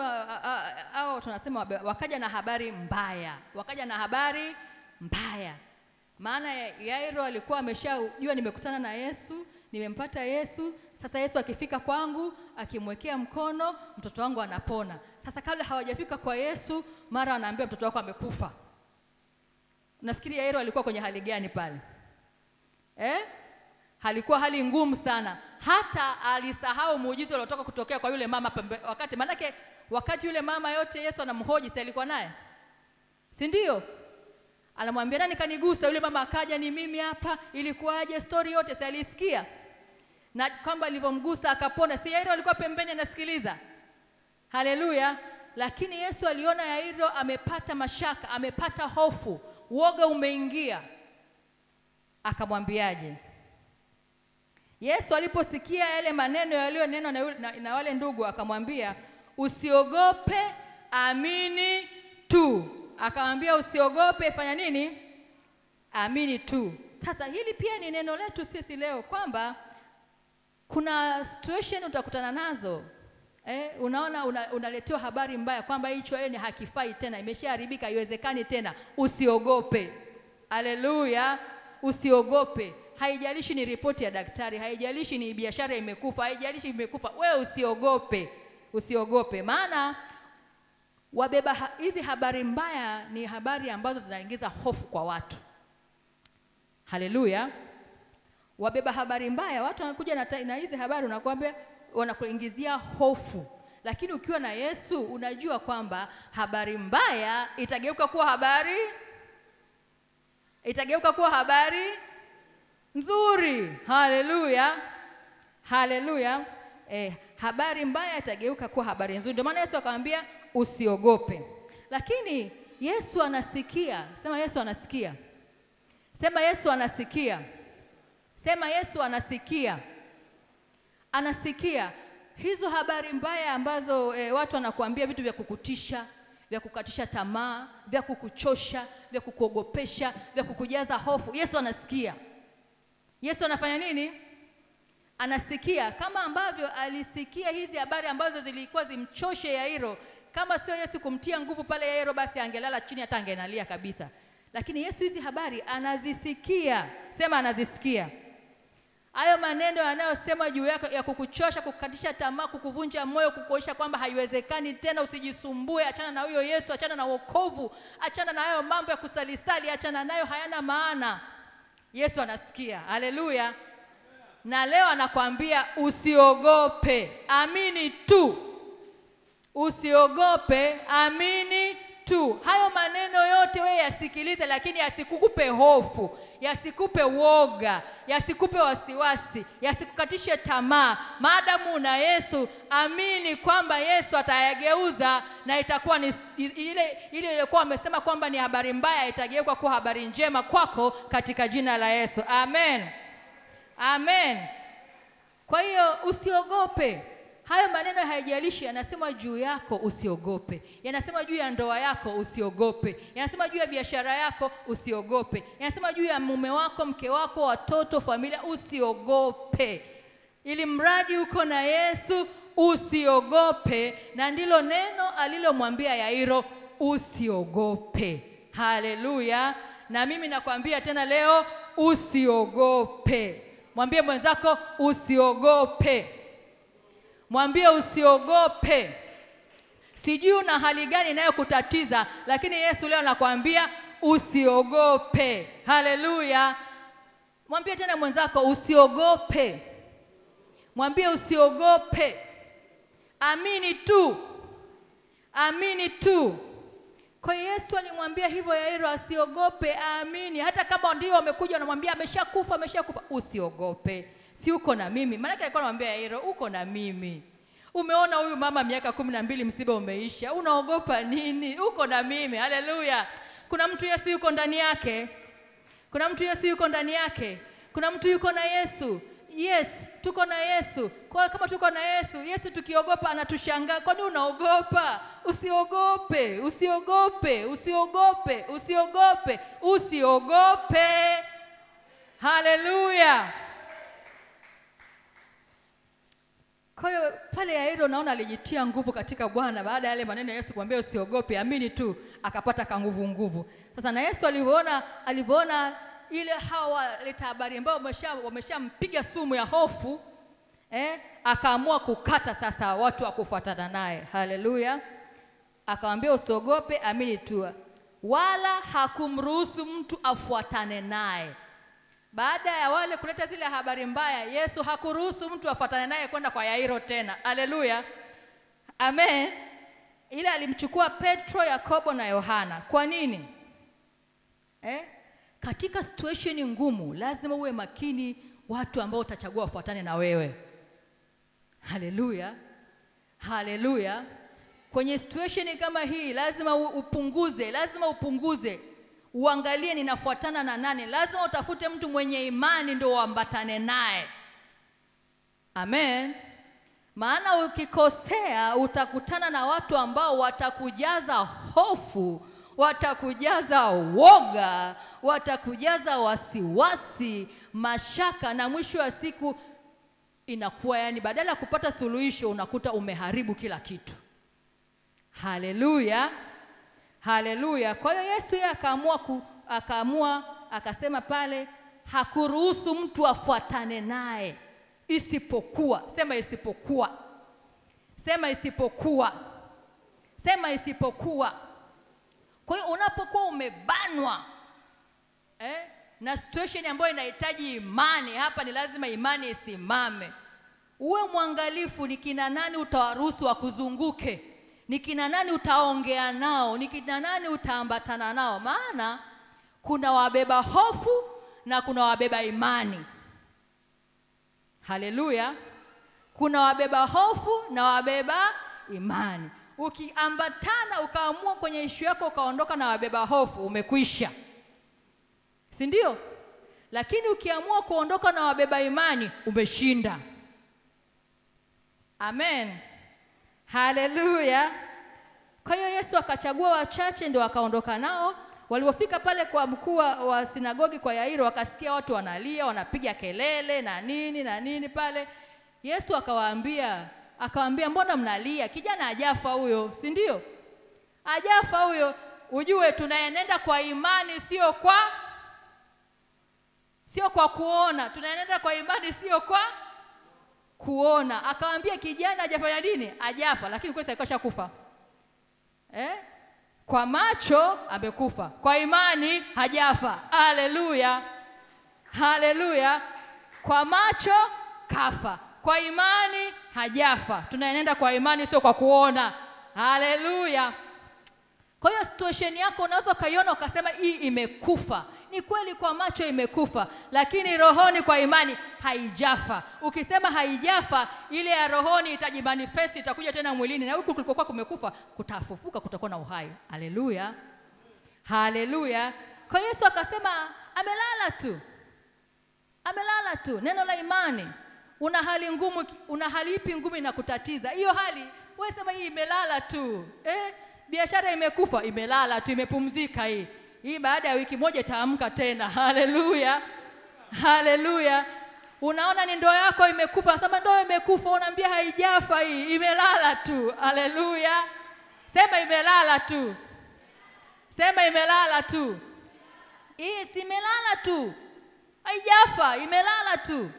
hao tunasema wakaja na habari mbaya. Wakaja na habari mbaya. Maana Yairo alikuwa ameshajua nimekutana na Yesu, nimempata Yesu. Sasa Yesu akifika kwangu, akimwekea mkono, mtoto wangu anapona. Sasa kabla hawajafika kwa Yesu, mara anaambia mtoto wako amekufa. Unafikiri Yairo alikuwa kwenye hali gani pale? Halikuwa hali ngumu sana. Hata alisahau muujiza uliotoka kutokea kwa yule mama wakati yule mama yote Yesu anamhoji, si alikuwa naye? Si ndio? Anamwambia, nani kanigusa? Yule mama akaja, ni mimi hapa. Ilikuwaje? Story yote si alisikia? Na kwamba alivyomgusa akapona. Si Yairo alikuwa pembeni anasikiliza? Haleluya. Lakini Yesu aliona Yairo amepata mashaka, amepata hofu, uoga umeingia. Akamwambiaje? Yesu aliposikia yale maneno yaliyonenwa na wale ndugu, akamwambia, usiogope, amini tu. Akamwambia usiogope, fanya nini? Amini tu. Sasa hili pia ni neno letu sisi leo, kwamba kuna situation utakutana nazo. Unaona unaletewa habari mbaya kwamba hicho ni hakifai tena, imeshaharibika, haiwezekani tena. Usiogope. Haleluya. Usiogope. Haijalishi ni ripoti ya daktari, haijalishi ni biashara imekufa, haijalishi imekufa, wewe usiogope. Usiogope. Maana wabeba hizi habari mbaya ni habari ambazo zinaingiza hofu kwa watu. Haleluya. Wabeba habari mbaya, watu wanakuja na hizi habari, unakwambia wanakuingizia hofu. Lakini ukiwa na Yesu unajua kwamba habari mbaya itageuka kuwa habari nzuri. Haleluya. Haleluya. Habari mbaya itageuka kuwa habari nzuri. Ndio maana Yesu akamwambia usiogope. Lakini Yesu anasikia. Sema Yesu anasikia. Sema Yesu anasikia. Sema Yesu anasikia. Anasikia hizo habari mbaya ambazo watu wanakuambia vitu vya kukutisha, vya kukatisha tamaa, vya kukuchosha, vya kukuogopesha, vya kukujaza hofu. Yesu anasikia. Yesu anafanya nini? Anasikia. Kama ambavyo alisikia hizi habari ambazo zilikuwa zimchoshe Yairo. Kama sio Yesu kumtia nguvu pale Yairo, basi angelala chini, hata angenalia kabisa. Lakini Yesu hizi habari anazisikia. Sema anazisikia. Hayo maneno yanayosema juu yako ya kukuchosha, kukatisha tamaa, kukuvunja moyo, kukuonyesha kwamba haiwezekani tena, usijisumbue, achana na huyo Yesu, achana na wokovu, achana na hayo mambo ya kusalisali, achana nayo, hayana maana. Yesu anasikia. Haleluya. Na leo anakuambia usiogope, amini tu. Usiogope, amini tu. Hayo maneno yote wewe yasikilize, lakini yasikukupe hofu, yasikupe woga, yasikupe wasiwasi, yasikukatishe tamaa. Maadamu una Yesu, amini kwamba Yesu atayageuza na itakuwa ni ile iliyokuwa amesema kwamba ni habari mbaya, itageuka kuwa habari njema kwako katika jina la Yesu. Amen. Amen. Kwa hiyo usiogope. Hayo maneno haijalishi, yanasema juu yako, usiogope. Yanasema juu ya ndoa yako, usiogope. Yanasema juu ya biashara yako, usiogope. Yanasema juu ya mume wako, mke wako, watoto, familia, usiogope. Ili mradi uko na Yesu, usiogope. Na ndilo neno alilomwambia Yairo, usiogope. Haleluya. Na mimi nakwambia tena leo, usiogope. Mwambie mwenzako usiogope. Mwambie usiogope. Sijui una hali gani inayokutatiza, lakini Yesu leo anakuambia usiogope. Haleluya. Mwambie tena mwenzako usiogope. Mwambie usiogope. Amini tu. Amini tu. Kwa Yesu alimwambia hivyo Yairo asiogope, aamini. Hata kama ndio wamekuja wanamwambia ameshakufa, usiogope. Si uko na mimi. Maana alikuwa anamwambia Yairo, uko na mimi. Umeona huyu mama miaka 12 msiba umeisha. Unaogopa nini? Uko na mimi. Haleluya. Kuna mtu Yesu yuko ndani yake. Kuna mtu Yesu yuko ndani yake. Kuna mtu yuko na Yesu. Yes, tuko na Yesu. Kwa kama tuko na Yesu, Yesu tukiogopa anatushangaa. Kwani unaogopa? Usiogope, usiogope, usiogope, usiogope, usiogope. Haleluya. Kwa hiyo pale Yairo naona alijitia nguvu katika Bwana baada ya yale maneno ya Yesu kumwambia usiogope, amini tu, akapata nguvu. Sasa na Yesu alipoona ile hawa leta habari ambao wameshampiga sumu ya hofu, akaamua kukata sasa watu wa kufuatana naye. Haleluya. Akamwambia usiogope, amini tu. Wala hakumruhusu mtu afuatane naye. Baada ya wale kuleta zile habari mbaya, Yesu hakuruhusu mtu afuatane naye kwenda kwa Yairo tena. Haleluya. Amen. Ile alimchukua Petro, Yakobo na Yohana. Kwa nini? Katika situation ngumu lazima uwe makini watu ambao utachagua wafuatane na wewe. Haleluya. Haleluya. Kwenye situation kama hii lazima upunguze. Uangalie ninafuatana na nani. Lazima utafute mtu mwenye imani ndio uambatane naye. Amen. Maana ukikosea utakutana na watu ambao watakujaza hofu, watakujaza woga, watakujaza wasiwasi, mashaka, na mwisho wa siku inakuwa badala ya kupata suluhisho unakuta umeharibu kila kitu. Haleluya. Haleluya. Kwa hiyo Yesu yeye akaamua akasema pale hakuruhusu mtu afuatane naye isipokuwa. Sema isipokuwa. Sema isipokuwa. Sema isipokuwa. Kwa hiyo unapokuwa umebanwa na situation ambayo inahitaji imani, hapa ni lazima imani isimame. Uwe mwangalifu ni kina nani utawaruhusu wakuzunguke. Ni kina nani utaongea nao, ni kina nani utaambatana nao. Maana kuna wabeba hofu na kuna wabeba imani. Haleluya. Kuna wabeba hofu na wabeba imani. Ukiambatana ukaamua kwenye ishu yako ukaondoka na wabeba hofu, umekwisha. Si ndio? Lakini ukiamua kuondoka na wabeba imani, umeshinda. Amen. Haleluya. Kwa hiyo Yesu akachagua wachache ndio akaondoka nao. Walipofika pale kwa mkuu wa sinagogi kwa Yairo, wakasikia watu wanalia, wanapiga kelele na nini pale. Yesu akawaambia, mbona mnalia? Kijana hajafa huyo, si ndio? Hajafa huyo. Ujue tunaenenda kwa imani sio kwa kuona. Tunaenenda kwa imani sio kwa kuona. Akawaambia kijana hajafanya nini? Hajafa, lakini kweli alikuwa shakufa. Kwa macho amekufa, kwa imani hajafa. Haleluya. Haleluya. Kwa macho kafa, kwa imani hajafa. Tunaenenda kwa imani sio kwa kuona. Haleluya. Kwa hiyo situation yako unaweza kaiona ukasema hii imekufa. Ni kweli kwa macho imekufa, lakini rohoni kwa imani haijafa. Ukisema haijafa, ile ya rohoni itajimanifest, itakuja tena mwilini, na huko kulikokuwa kumekufa kutafufuka, kutakuwa na uhai. Haleluya. Haleluya. Kwa Yesu akasema amelala tu. Amelala tu. Neno la imani. Una hali ngumu, una hali ipi ngumu inakutatiza? Hiyo hali wewe sema hii imelala tu. Biashara imekufa, imelala tu, imepumzika hii. Hii baada ya wiki moja itaamka tena. Haleluya. Haleluya. Unaona ni ndoa yako imekufa, nasema ndoa imekufa, unaambia haijafa hii, imelala tu. Haleluya. Sema imelala tu. Sema imelala tu. Hii si imelala tu. Haijafa, imelala tu.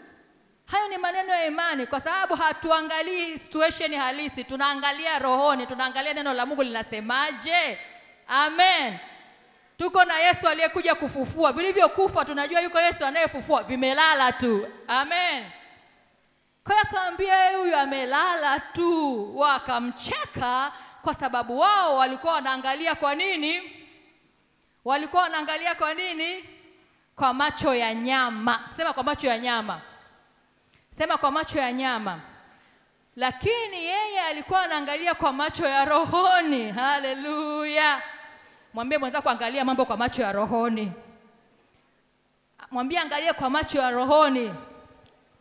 Hayo ni maneno ya imani, kwa sababu hatuangalii situation halisi, tunaangalia rohoni, tunaangalia neno la Mungu linasemaje. Amen. Tuko na Yesu aliyekuja kufufua. Vilivyokufa tunajua yuko Yesu anayefufua, vimelala tu. Amen. Kwa hiyo akamwambia huyu amelala tu. Wakamcheka kwa sababu wao walikuwa wanaangalia kwa nini? Walikuwa wanaangalia kwa nini? Kwa macho ya nyama. Sema kwa macho ya nyama. Sema kwa macho ya nyama. Lakini yeye alikuwa anaangalia kwa macho ya rohoni. Haleluya. Mwambie mwenzako angalia mambo kwa macho ya rohoni. Mwambie angalia kwa macho ya rohoni.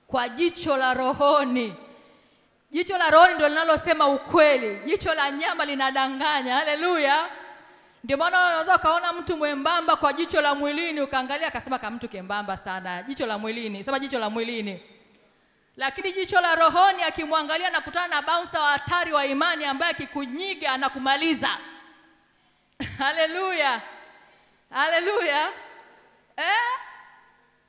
Kwa jicho la rohoni. Jicho la rohoni ndio linalosema ukweli. Jicho la nyama linadanganya. Haleluya. Ndio maana unaweza kaona mtu mwembamba kwa jicho la mwilini, ukaangalia akasema kama mtu kembamba sana. Jicho la mwilini. Sema jicho la mwilini. Lakini jicho la rohoni akimwangalia na kutana na bouncer wa hatari wa imani ambaye akikunyiga anakumaliza. Haleluya. Haleluya.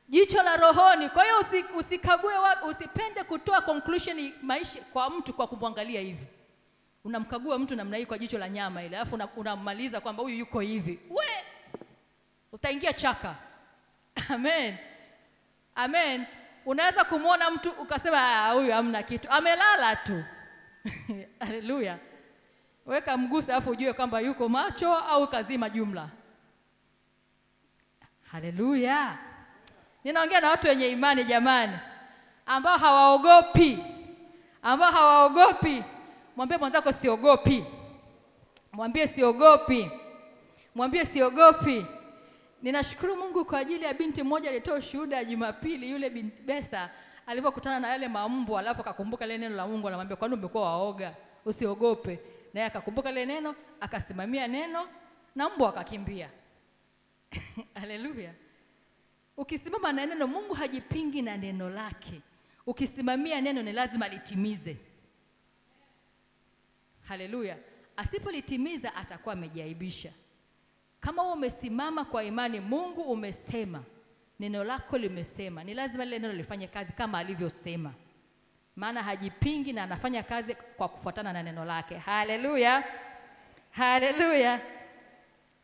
Jicho la rohoni. Kwa hiyo usikague, usipende kutoa conclusion maisha kwa mtu kwa kumwangalia hivi. Unamkagua mtu namna hii kwa jicho la nyama ile, alafu unamaliza kwamba huyu yuko hivi. Utaingia chaka. Amen. Amen. Unaweza kumuona mtu ukasema huyu hamna kitu, amelala tu. Haleluya. Weka mguse alafu ujue kwamba yuko macho au kazima jumla. Haleluya. Ninaongea na watu wenye imani jamani, ambao hawaogopi. Ambao hawaogopi. Mwambie mwenzako siogopi. Mwambie siogopi. Mwambie siogopi. Ninashukuru Mungu kwa ajili ya binti mmoja alitoa ushuhuda Jumapili. Yule binti Betha alipokutana na yale mambo, alafu akakumbuka ile neno la Mungu, anamwambia kwa nini umekuwa waoga? Usiogope. Naye akakumbuka ile neno, akasimamia neno na mbwa akakimbia. Haleluya. Ukisimama na neno, Mungu hajipingi na neno lake. Ukisimamia neno ni lazima litimize. Haleluya. Asipolitimiza atakuwa amejiaibisha. Kama wewe umesimama kwa imani, Mungu umesema, neno lako limesema, ni lazima lile neno lifanye kazi kama alivyosema. Maana hajipingi na anafanya kazi kwa kufuatana na neno lake. Haleluya. Haleluya.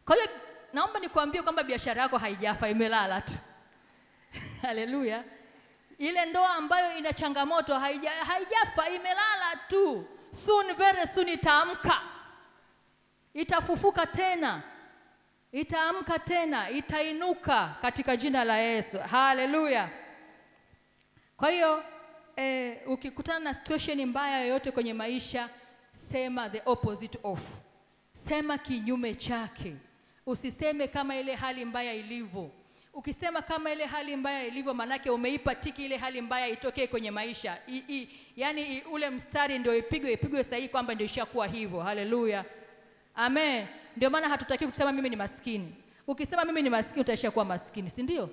Kwa hiyo naomba nikuambie kwamba biashara yako haijafa, imelala tu. Haleluya. Ile ndoa ambayo ina changamoto haijafa, imelala tu. Soon, very soon itaamka. Itafufuka tena. Itaamka tena, itainuka katika jina la Yesu. Haleluya. Kwa hiyo ukikutana na situation mbaya yoyote kwenye maisha, sema the opposite of. Sema kinyume chake. Usiseme kama ile hali mbaya ilivyo. Ukisema kama ile hali mbaya ilivyo, manake umeipa tiki ile hali mbaya itokee kwenye maisha. Yani ule mstari ndio ipigwe sahihi kwamba ndio ishakuwa hivyo. Haleluya. Amen. Ndio maana hatutaki kusema mimi ni maskini. Ukisema mimi ni maskini utaishia kuwa maskini, si ndio?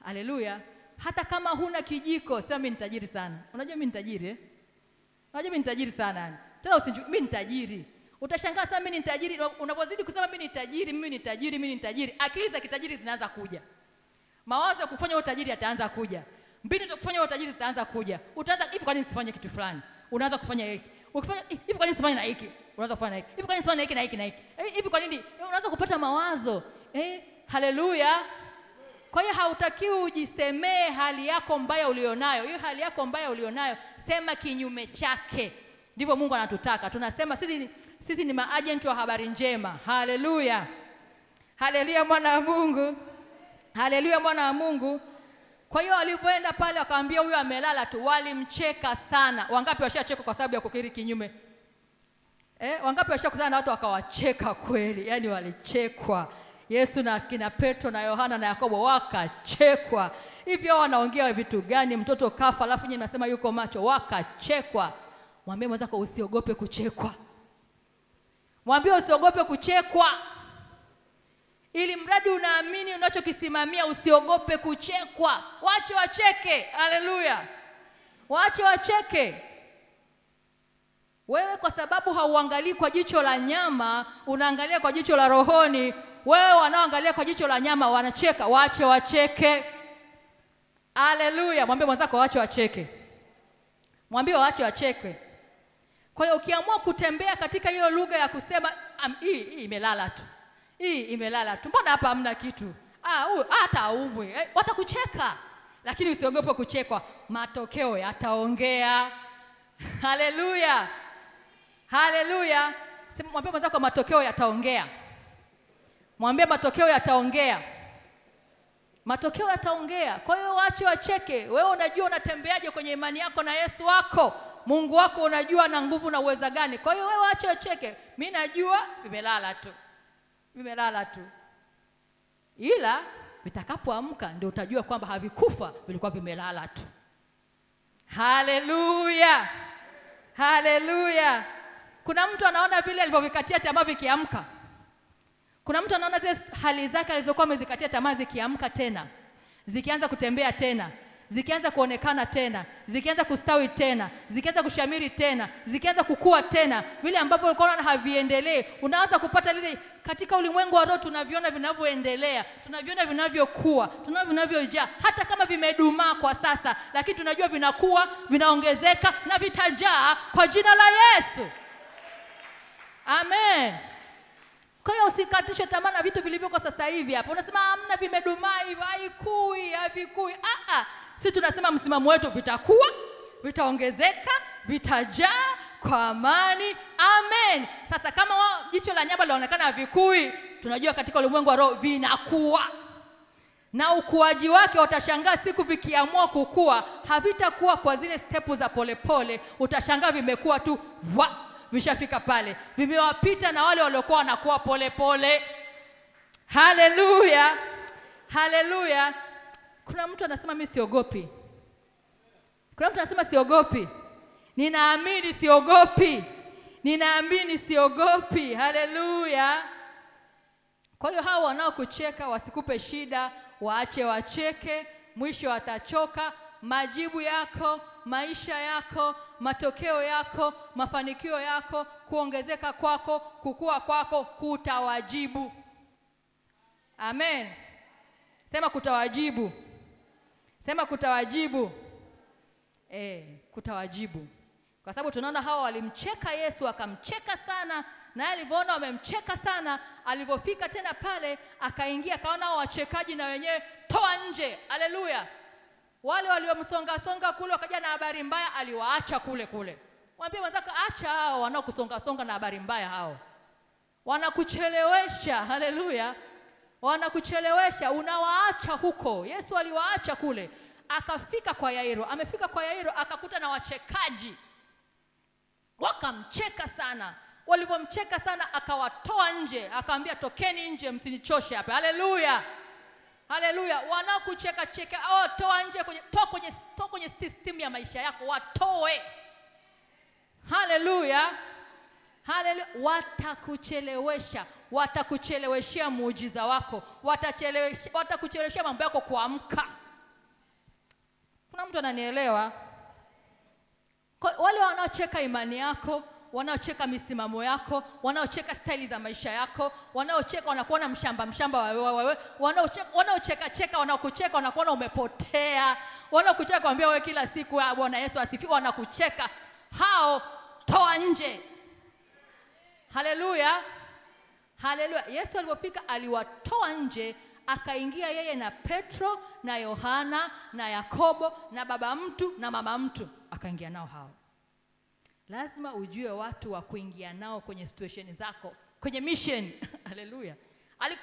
Haleluya. Hata kama huna kijiko, sema mimi ni tajiri sana. Unajua mimi ni tajiri Unajua mimi ni tajiri sana. Tena mimi ni tajiri. Utashangaa sasa mimi ni tajiri, unapozidi kusema mimi ni tajiri, mimi ni tajiri, mimi ni tajiri, akili za kitajiri zinaanza kuja. Mawazo ya kufanya utajiri yataanza kuja. Mbinu za kufanya utajiri zitaanza kuja. Utaanza hivi, kwa nini sifanye kitu fulani? Unaanza kufanya hiki. Ukifanya hivi, kwa nini sifanye na hiki? Unaanza kufanya hiki. Hivi kwa nini sifanye hiki na hiki na hiki? Hivi kwa nini? Unaanza kupata mawazo. Haleluya. Kwa hiyo hautakiwi ujisemee hali yako mbaya ulionayo. Hiyo hali yako mbaya ulionayo, sema kinyume chake. Ndivyo Mungu anatutaka. Tunasema sisi ni maagenti wa habari njema. Haleluya. Haleluya mwana wa Mungu. Haleluya mwana wa Mungu. Kwa hiyo alipoenda pale akamwambia huyu amelala tu, walimcheka sana. Wangapi washacheka kwa sababu ya kukiri kinyume? Wangapi washakutana na watu wakawacheka kweli? Yaani walichekwa. Yesu na kina Petro na Yohana na Yakobo wakachekwa. Hivyo wanaongea vitu gani? Mtoto kafa alafu nyinyi mnasema yuko macho, wakachekwa. Mwambie mwenzako usiogope kuchekwa. Mwambie usiogope kuchekwa. Ili mradi unaamini unachokisimamia, usiogope kuchekwa. Waache wacheke. Haleluya. Waache wacheke. Wewe kwa sababu hauangalii kwa jicho la nyama, unaangalia kwa jicho la rohoni. Wewe wanaoangalia kwa jicho la nyama wanacheka, waache wacheke. Haleluya. Mwambie mwenzako waache wacheke. Mwambie waache wacheke. Kwa hiyo ukiamua kutembea katika hiyo lugha ya kusema hii imelala tu. Hii imelala tu. Mbona hapa hamna kitu? Hata aumwe. Watakucheka. Lakini usiogope kuchekwa. Matokeo yataongea. Haleluya. Haleluya. Mwambie mwenzako matokeo yataongea. Mwambie matokeo yataongea. Matokeo yataongea. Kwa hiyo waache wacheke. Wewe unajua unatembeaje kwenye imani yako na Yesu wako. Mungu wako unajua na nguvu na uweza gani. Kwa hiyo wewe waache wacheke. Mimi najua vimelala tu. Vimelala tu. Ila vitakapoamka ndio utajua kwamba havikufa, vilikuwa vimelala tu. Haleluya. Haleluya. Kuna mtu anaona vile alivyovikatia tamaa vikiamka. Kuna mtu anaona zile hali zake alizokuwa amezikatia tamaa zikiamka tena. Zikianza kutembea tena. Zikianza kuonekana tena. Zikianza kustawi tena. Zikianza kushamiri tena. Zikianza kukua tena. Vile ambavyo ulikuwa unaona haviendelee. Unaanza kupata lile katika ulimwengu wa roho tunaviona vinavyoendelea. Tunaviona vinavyokuwa. Tunaviona vinavyojaa. Hata kama vimedumaa kwa sasa. Lakini tunajua vinakuwa, vinaongezeka na vitajaa kwa jina la Yesu. Amen. Kwa hiyo usikatishwe tamaa na vitu vilivyoko sasa hivi hapa. Unasema hamna vimedumaa hivi, havikui. Sisi tunasema msimamo wetu vitakuwa, vitaongezeka, vitajaa kwa amani. Amen. Sasa kama jicho la nyama linaonekana havikui, tunajua katika ulimwengu wa roho vinakuwa. Na ukuaji wake utashangaa siku vikiamua kukua, havitakuwa kwa zile stepu za polepole. Utashangaa vimekuwa tu vishafika pale. Vimewapita na wale waliokuwa wanakuwa polepole. Haleluya. Haleluya. Kuna mtu anasema mimi siogopi. Kuna mtu anasema siogopi. Ninaamini siogopi. Ninaamini siogopi. Haleluya. Kwa hiyo hao wanaokucheka wasikupe shida, waache wacheke, mwisho watachoka. Majibu yako, maisha yako, matokeo yako, mafanikio yako, kuongezeka kwako, kukua kwako kutawajibu. Amen. Sema kutawajibu. Sema kutawajibu. Kutawajibu. Kwa sababu tunaona hawa walimcheka Yesu, akamcheka sana, na alivyoona wamemcheka sana, alivyofika tena pale akaingia akaona hao wachekaji na wenyewe toa nje. Haleluya. Wale waliomsonga kule wakaja na habari mbaya, aliwaacha kule. Mwambie mwenzako acha hao wanaokusonga na habari mbaya hao. Wanakuchelewesha. Haleluya. Wanakuchelewesha, unawaacha huko. Yesu aliwaacha kule. Akafika kwa Yairo. Amefika kwa Yairo akakuta na wachekaji. Wakamcheka sana. Walipomcheka sana akawatoa nje. Akamwambia tokeni nje, msinichoshe hapa. Haleluya. Haleluya. Wanakucheka toa nje kwenye system ya maisha yako, watoe. Haleluya. Haleluya. Watakuchelewesha, watakucheleweshia muujiza wako, watakucheleweshia mambo yako kuamka. Kuna mtu ananielewa? Wale wanaocheka imani yako, wanaocheka misimamo yako, wanaocheka staili za maisha yako, wanaocheka wanakuona mshamba wewe, wanaocheka wanakucheka wanakuona umepotea, wanakucheka kwambia wewe kila siku Bwana Yesu asifiwe, wanakucheka. Hao toa nje. Haleluya. Haleluya. Yesu alipofika aliwatoa nje, akaingia yeye na Petro na Yohana na Yakobo na baba mtu na mama mtu, akaingia nao hao. Lazima ujue watu wa kuingia nao kwenye situation zako, kwenye mission. Haleluya.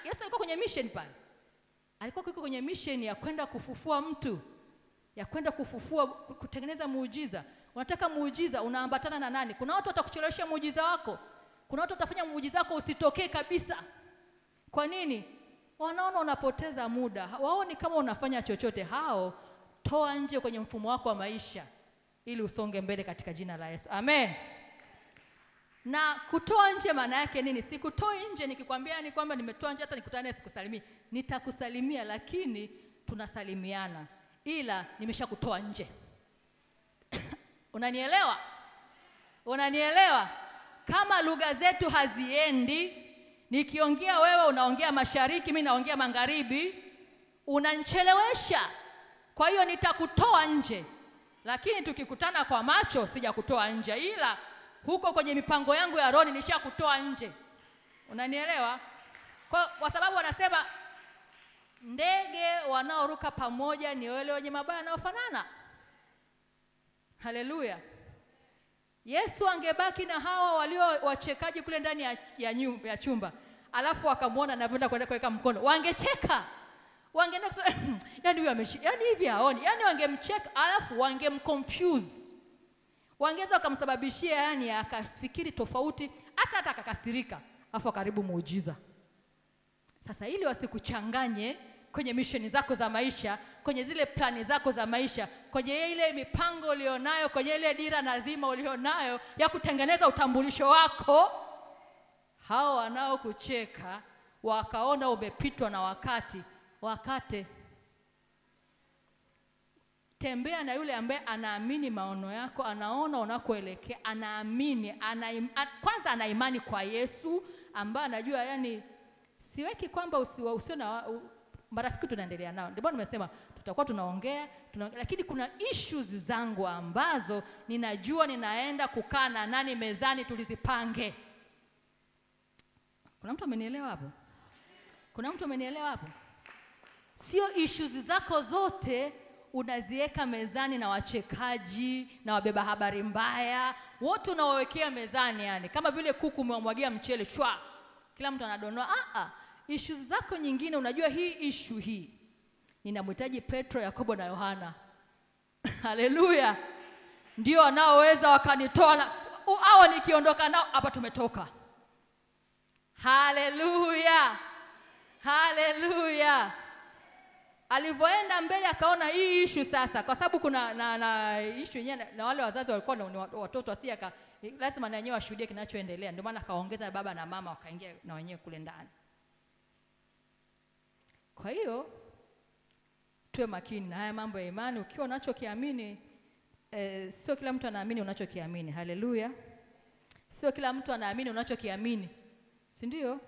Yesu alikuwa kwenye mission pale. Alikuwa kwenye mission ya kwenda kufufua mtu, ya kwenda kufufua, kutengeneza muujiza. Unataka muujiza, unaambatana na nani? Kuna watu watakuchelewesha muujiza wako. Kuna watu watafanya muujiza wako usitokee kabisa. Kwa nini? Wanaona unapoteza muda. Waoni kama unafanya chochote. Hao toa nje kwenye mfumo wako wa maisha ili usonge mbele katika jina la Yesu. Amen. Na kutoa nje maana yake nini? Sikutoi nje nikikwambia ni kwamba nimetoa nje hata nikutane sikusalimia. Nitakusalimia lakini tunasalimiana. Ila nimeshakutoa nje. Unanielewa? Unanielewa? Kama lugha zetu haziendi, nikiongea wewe unaongea mashariki, mimi naongea magharibi, unanichelewesha. Kwa hiyo nitakutoa nje. Lakini tukikutana kwa macho sijakutoa nje, ila huko kwenye mipango yangu ya roho nishakutoa nje. Unanielewa? Kwa sababu wanasema ndege wanaoruka pamoja ni wale wenye mabawa yanayofanana. Haleluya. Yesu angebaki na hawa walio wachekaji kule ndani ya chumba, alafu akamwona anavyoenda kwenda kuweka mkono, wangecheka. Wangeenda kusema yani huyu yani hivi haoni. Yani wangemcheka, alafu wangemconfuse. Wangeweza kumsababishia yani akafikiri tofauti, hata akakasirika, alafu karibu muujiza. Sasa ili wasikuchanganye kwenye misheni zako za maisha, kwenye zile plani zako za maisha, kwenye ile mipango ulionayo, kwenye ile dira na dhima ulionayo ya kutengeneza utambulisho wako, hao wanaokucheka wakaona umepitwa na wakate. Tembea na yule ambaye anaamini maono yako, anaona unakoelekea, anaamini, kwanza ana imani kwa Yesu, ambaye anajua yani siweki kwamba usio na marafiki tunaendelea nao. Ndio maana nimesema tutakuwa tunaongea, lakini kuna issues zangu ambazo ninajua ninaenda kukaa na nani mezani tulizipange. Kuna mtu amenielewa hapo? Kuna mtu amenielewa hapo? Sio issues zako zote unaziweka mezani na wachekaji na wabeba habari mbaya. Wote unawawekea mezani yani kama vile kuku umemwagia mchele shwa, kila mtu anadonoa. Issues zako nyingine unajua hii issue hii ninamhitaji Petro, Yakobo na Yohana. Haleluya. Ndio wanaoweza wakanitoa hao, nikiondoka nao hapa tumetoka. Haleluya. Haleluya. Alivyoenda mbele akaona hii issue sasa, kwa sababu kuna na issue yenyewe na wale wazazi walikuwa na watoto asiaka, lazima na wenyewe washuhudie kinachoendelea. Ndio maana akaongeza baba na mama wakaingia na wenyewe kule ndani. Kwa hiyo tuwe makini na haya mambo ya imani. Ukiwa unachokiamini, sio kila mtu anaamini unachokiamini. Haleluya. Sio kila mtu anaamini unachokiamini, si ndio?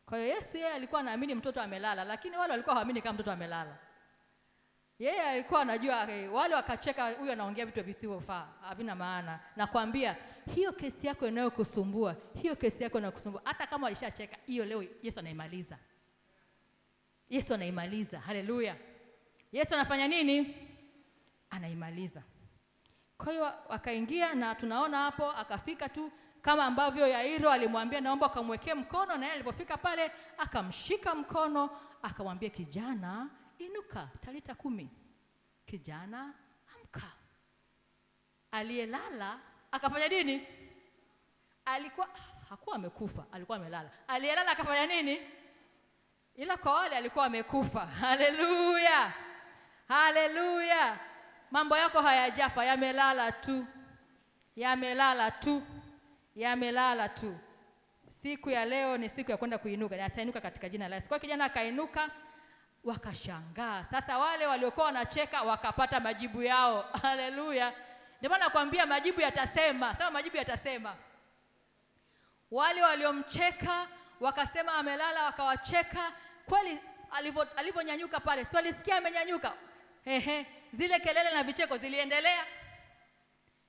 Kwa hiyo Yesu yeye alikuwa anaamini mtoto amelala, lakini wale walikuwa hawaamini kama mtoto amelala. Yeye alikuwa anajua wale wakacheka, huyu anaongea vitu visivyofaa, havina maana. Nakwambia hiyo kesi yako inayokusumbua, hata kama walishacheka, hiyo leo Yesu anaimaliza. Yesu anaimaliza. Haleluya. Yesu anafanya nini? Anaimaliza. Kwa hiyo akaingia, na tunaona hapo akafika tu kama ambavyo Yairo alimwambia naomba akamwekee mkono, na yeye alipofika pale akamshika mkono, akamwambia kijana inuka, talita kumi. Kijana amka. Aliyelala akafanya nini? Hakuwa amekufa, alikuwa amelala. Aliyelala akafanya nini? Ila kwa wale alikuwa amekufa. Haleluya. Haleluya. Mambo yako hayajafa, yamelala tu. Yamelala tu. Yamelala tu. Siku ya leo ni siku ya kwenda kuinuka. Atainuka katika jina la Yesu. Kwa kijana akainuka, wakashangaa. Sasa wale waliokuwa wanacheka wakapata majibu yao. Haleluya. Ndio maana nakwambia majibu yatasema. Sema majibu yatasema. Wale waliomcheka wakasema amelala, wakawacheka. Kweli aliponyanyuka pale, si walisikia amenyanyuka? Zile kelele na vicheko ziliendelea?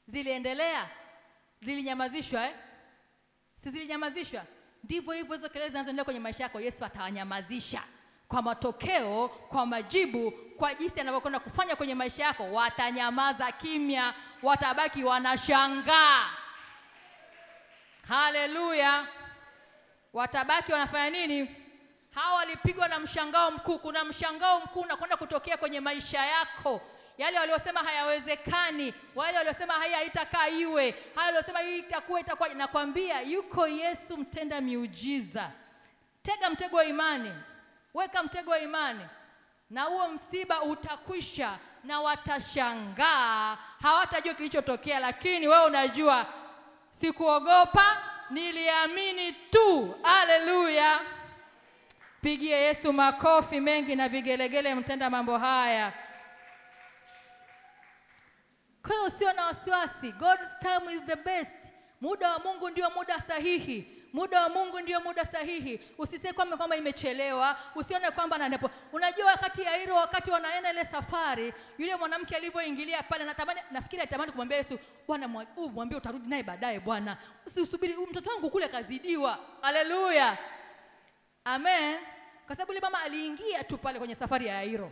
Ziliendelea? Zilinyamazishwa Si zilinyamazishwa? Ndivyo hivyo hizo kelele zinazoendelea kwenye maisha yako Yesu atawanyamazisha. Kwa matokeo, kwa majibu, kwa jinsi anavyokwenda kufanya kwenye maisha yako, watanyamaza kimya, watabaki wanashangaa. Haleluya. Watabaki wanafanya nini? Hawa walipigwa na mshangao mkuu. Kuna mshangao mkuu unakwenda kutokea kwenye maisha yako. Yale waliosema hayawezekani, wale waliosema haitakaa iwe, wale waliosema hii itakuwa, nakwambia yuko Yesu mtenda miujiza. Tega mtego wa imani. Weka mtego wa imani. Na huo msiba utakwisha, na watashangaa, hawatajua kilichotokea, lakini wewe unajua sikuogopa, niliamini tu. Haleluya. Pigie Yesu makofi mengi na vigelegele, mtenda mambo haya. Kwa hiyo usio na wasiwasi. God's time is the best. Muda wa Mungu ndio muda sahihi. Muda wa Mungu ndio muda sahihi. Usiseme kwamba imechelewa, usione kwamba ananepo. Unajua wakati Yairo, wakati wanaenda ile safari, yule mwanamke alivyoingilia pale, nafikiri alitamani kumwambia Yesu, Bwana mwambie utarudi naye baadaye Bwana. Usisubiri mtoto wangu kule kazidiwa. Haleluya. Amen. Kwa sababu yule mama aliingia tu pale kwenye safari ya Yairo.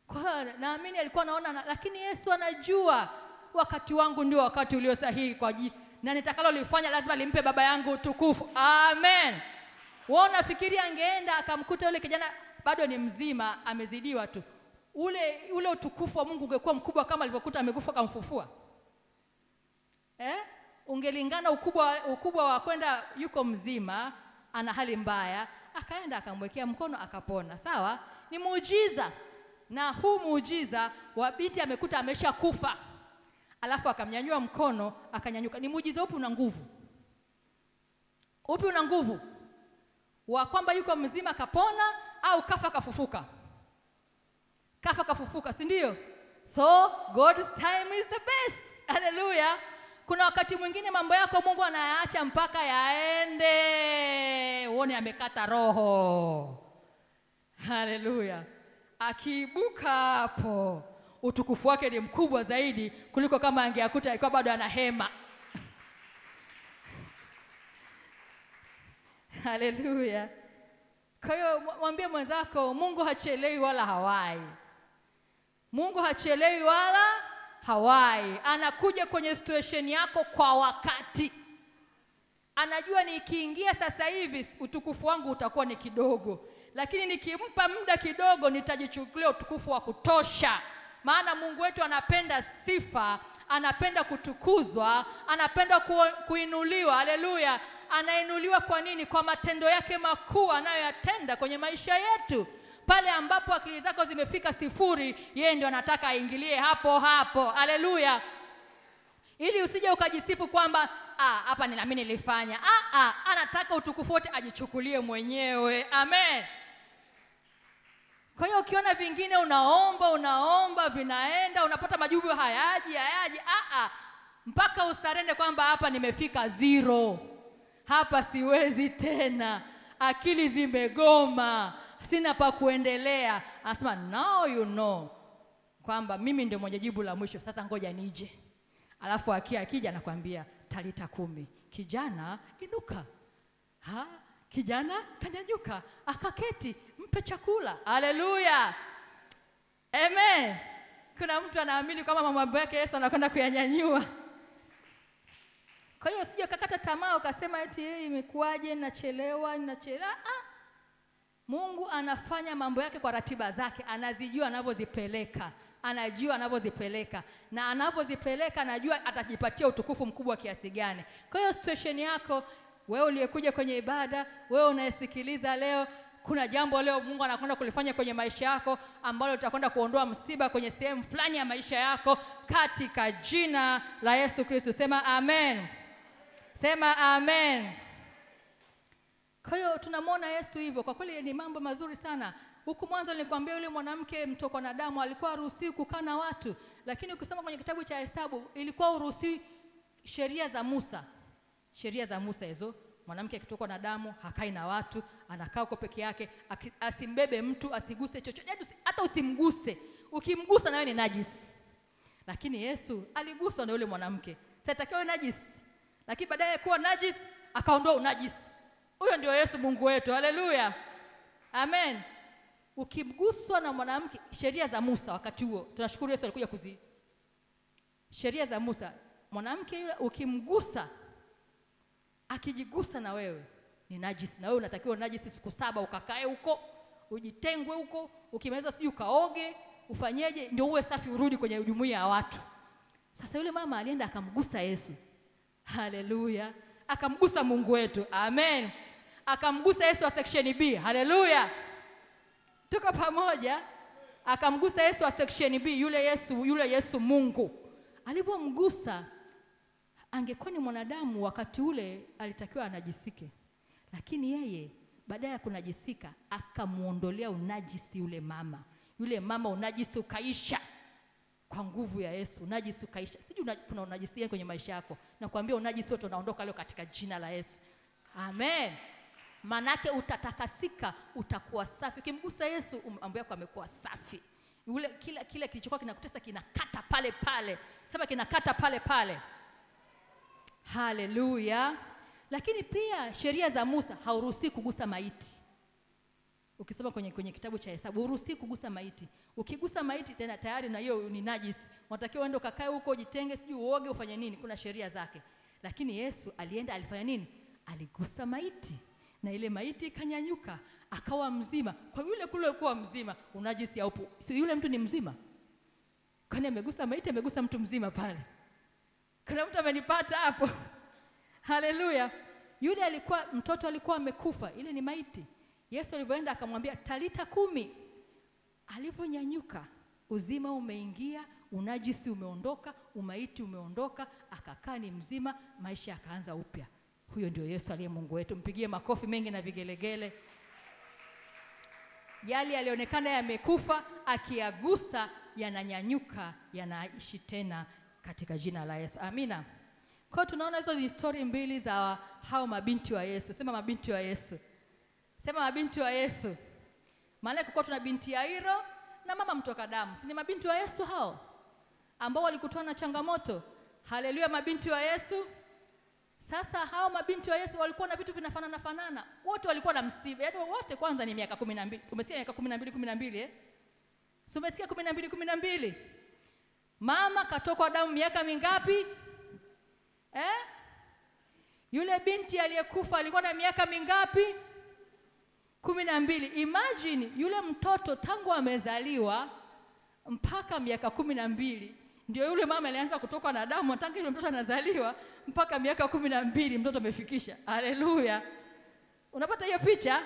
Kwa hiyo naamini alikuwa anaona, lakini Yesu anajua wakati wangu ndio wakati ulio sahihi kwa na nitakalo lifanya lazima limpe baba yangu utukufu. Amen. Wao nafikiri angeenda akamkuta yule kijana bado ni mzima, amezidiwa tu. Ule utukufu wa Mungu ungekuwa mkubwa kama alivyokuta amekufa akamfufua. Ungelingana ukubwa wa kwenda yuko mzima, ana hali mbaya, akaenda akamwekea mkono akapona. Sawa? Ni muujiza. Na huu muujiza wa binti amekuta ameshakufa, alafu akamnyanyua mkono akanyanyuka. Ni muujiza upi una nguvu? Upi una nguvu? Wa kwamba yuko mzima kapona au kafa kafufuka? Kafa kafufuka, si ndio? So God's time is the best. Hallelujah. Kuna wakati mwingine mambo yako Mungu anayaacha mpaka yaende, uone amekata roho. Hallelujah. Akiibuka hapo, utukufu wake ni mkubwa zaidi kuliko kama angeakuta alikuwa bado ana hema. Haleluya. Kwa hiyo mwambie mwenzako, Mungu hachelewi wala hawai. Mungu hachelewi wala hawai. Anakuja kwenye situation yako kwa wakati. Anajua nikiingia sasa hivi utukufu wangu utakuwa ni kidogo, lakini nikimpa muda kidogo nitajichukulia utukufu wa kutosha. Maana Mungu wetu anapenda sifa, anapenda kutukuzwa, anapenda kuinuliwa. Haleluya. Anainuliwa kwa nini? Kwa matendo yake makuu anayoyatenda kwenye maisha yetu. Pale ambapo akili zako zimefika sifuri, yeye ndio anataka aingilie hapo hapo. Haleluya. Ili usije ukajisifu kwamba hapa ninaamini nilifanya. Anataka utukufu wote ajichukulie mwenyewe. Amen. Kwa hiyo ukiona vingine unaomba vinaenda, unapata majibu hayaji. Mpaka usarende kwamba hapa nimefika zero. Hapa siwezi tena. Akili zimegoma. Sina pa kuendelea. Anasema now you know kwamba mimi ndio mwenye jibu la mwisho. Sasa ngoja nije. Alafu akija anakuambia Talita 10. Kijana inuka. Kijana kanyanyuka, akaketi, mpe chakula. Haleluya. Amen. Kuna mtu anaamini kwamba mambo yake Yesu anakwenda kuyanyanyua. Kwa hiyo usije ukakata tamaa ukasema eti imekuaje ninachelewa. Mungu anafanya mambo yake kwa ratiba zake, anazijua anavyozipeleka. Anajua anavyozipeleka, na anavyozipeleka anajua atajipatia utukufu mkubwa kiasi gani. Kwa hiyo situation yako, wewe uliyekuja kwenye ibada, wewe unayesikiliza leo, kuna jambo leo Mungu anakwenda kulifanya kwenye maisha yako ambalo litakwenda kuondoa msiba kwenye sehemu fulani ya maisha yako katika jina la Yesu Kristo. Sema amen. Sema amen. Kwa hiyo tunamwona Yesu hivyo. Kwa kweli ni mambo mazuri sana. Huku mwanzo nilikwambia yule mwanamke mtokwa na damu alikuwa haruhusiwi kukaa na watu, lakini ukisoma kwenye kitabu cha Hesabu ilikuwa uruhusiwi. Sheria za Musa. Sheria za Musa hizo, mwanamke akitokwa na damu hakai na watu, anakaa huko peke yake, asimbebe mtu, asiguse chochote, hata usimguse. Ukimgusa na wewe ni najisi. Lakini Yesu aliguswa na yule mwanamke. Sasa itakiwa najisi, lakini baadaye kuwa najisi akaondoa unajisi. Huyo ndio Yesu Mungu wetu. Haleluya. Amen. Ukimguswa na mwanamke, sheria za Musa wakati huo, tunashukuru Yesu alikuja sheria za Musa, mwanamke yule ukimgusa, akijigusa na wewe ni najisi, na wewe unatakiwa najisi siku 7 ukakae huko, ujitengwe huko, ukimaliza siju kaoge, ufanyeje ndio uwe safi urudi kwenye jumuiya ya watu. Sasa yule mama alienda akamgusa Yesu. Haleluya. Akamgusa Mungu wetu. Amen. Akamgusa Yesu wa section B. Haleluya. Tuko pamoja. Akamgusa Yesu wa section B, yule Yesu Mungu. Alipomgusa, angekuwa ni mwanadamu wakati ule alitakiwa anajisike. Lakini yeye baada ya kunajisika akamuondolea unajisi yule mama. Yule mama unajisi ukaisha. kwa nguvu ya Yesu unajisi ukaisha. Sijui kuna unajisi kwenye maisha yako, nakwambia unajisi wote unaondoka leo katika jina la Yesu. Amen. Manake utatakasika, utakuwa safi. Ukimgusa Yesu mambo yako yamekuwa safi. Yule kile kilichokuwa kinakutesa kinakata pale pale. Sema kinakata pale pale. Haleluya. Lakini pia sheria za Musa hauruhusi kugusa maiti. Ukisoma kwenye kitabu cha Hesabu, huruhusi kugusa maiti. Ukigusa maiti tena tayari na hiyo ni najisi. Unatakiwa uende ukakae huko, jitenge, sijui uoge, ufanye nini, kuna sheria zake. Lakini Yesu alienda, alifanya nini? Aligusa maiti. Na ile maiti ikanyanyuka, akawa mzima. Kwa yule kule kuwa mzima, unajisi haupo. Si yule mtu ni mzima? Kwani amegusa maiti, amegusa mtu mzima pale? Kuna mtu amenipata hapo? Haleluya. Yule mtoto alikuwa amekufa, ile ni maiti. Yesu alipoenda akamwambia talita 10. Aliponyanyuka, uzima umeingia, unajisi umeondoka, umaiti umeondoka, akakaa ni mzima, maisha yakaanza upya. Huyo ndio Yesu aliye Mungu wetu. Mpigie makofi mengi na vigelegele. Yale yalionekana yamekufa, akiagusa yananyanyuka, yanaishi tena katika jina la Yesu. Amina. Kwa tunaona hizo story mbili za hao mabinti wa Yesu. Sema mabinti wa Yesu. Sema mabinti wa Yesu. Maana kulikuwa tuna binti Yairo na mama mtoka damu. Si ni mabinti wa Yesu hao ambao walikutana na changamoto? Haleluya, mabinti wa Yesu. Sasa hao mabinti wa Yesu walikuwa na vitu vinafanana. Wote walikuwa na msiba. Yaani wote kwanza ni miaka 12. Umesikia miaka 12 eh? Si umesikia 12? Mama katokwa damu miaka mingapi? Yule binti aliyekufa alikuwa na miaka mingapi? 12. Imagine yule mtoto tangu amezaliwa mpaka miaka 12 ndio yule mama alianza kutoka na damu. Tangu yule mtoto anazaliwa mpaka miaka 12 mtoto amefikisha. Haleluya. Unapata hiyo picha?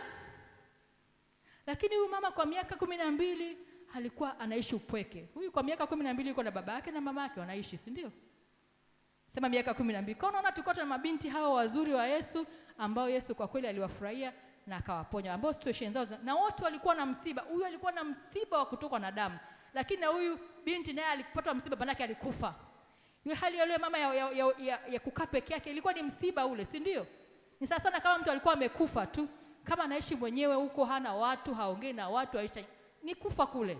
Lakini huyu mama kwa miaka 12 alikuwa anaishi upweke. Huyu kwa miaka 12 yuko na baba yake na mama yake wanaishi, si ndio? Sema miaka 12. Kwa unaona tulikuwa na mabinti hao wazuri wa Yesu ambao Yesu kwa kweli aliwafurahia na akawaponya, ambao situation zao na wote walikuwa na msiba. Huyu alikuwa na msiba wa kutokwa na damu, lakini na huyu binti naye alipata msiba, manake alikufa. Yule hali yule mama ya kukaa peke yake ilikuwa ni msiba ule, si ndio? Ni sasa sana kama mtu alikuwa amekufa tu, kama anaishi mwenyewe huko, hana watu, haongei na watu, aisha ni kufa kule.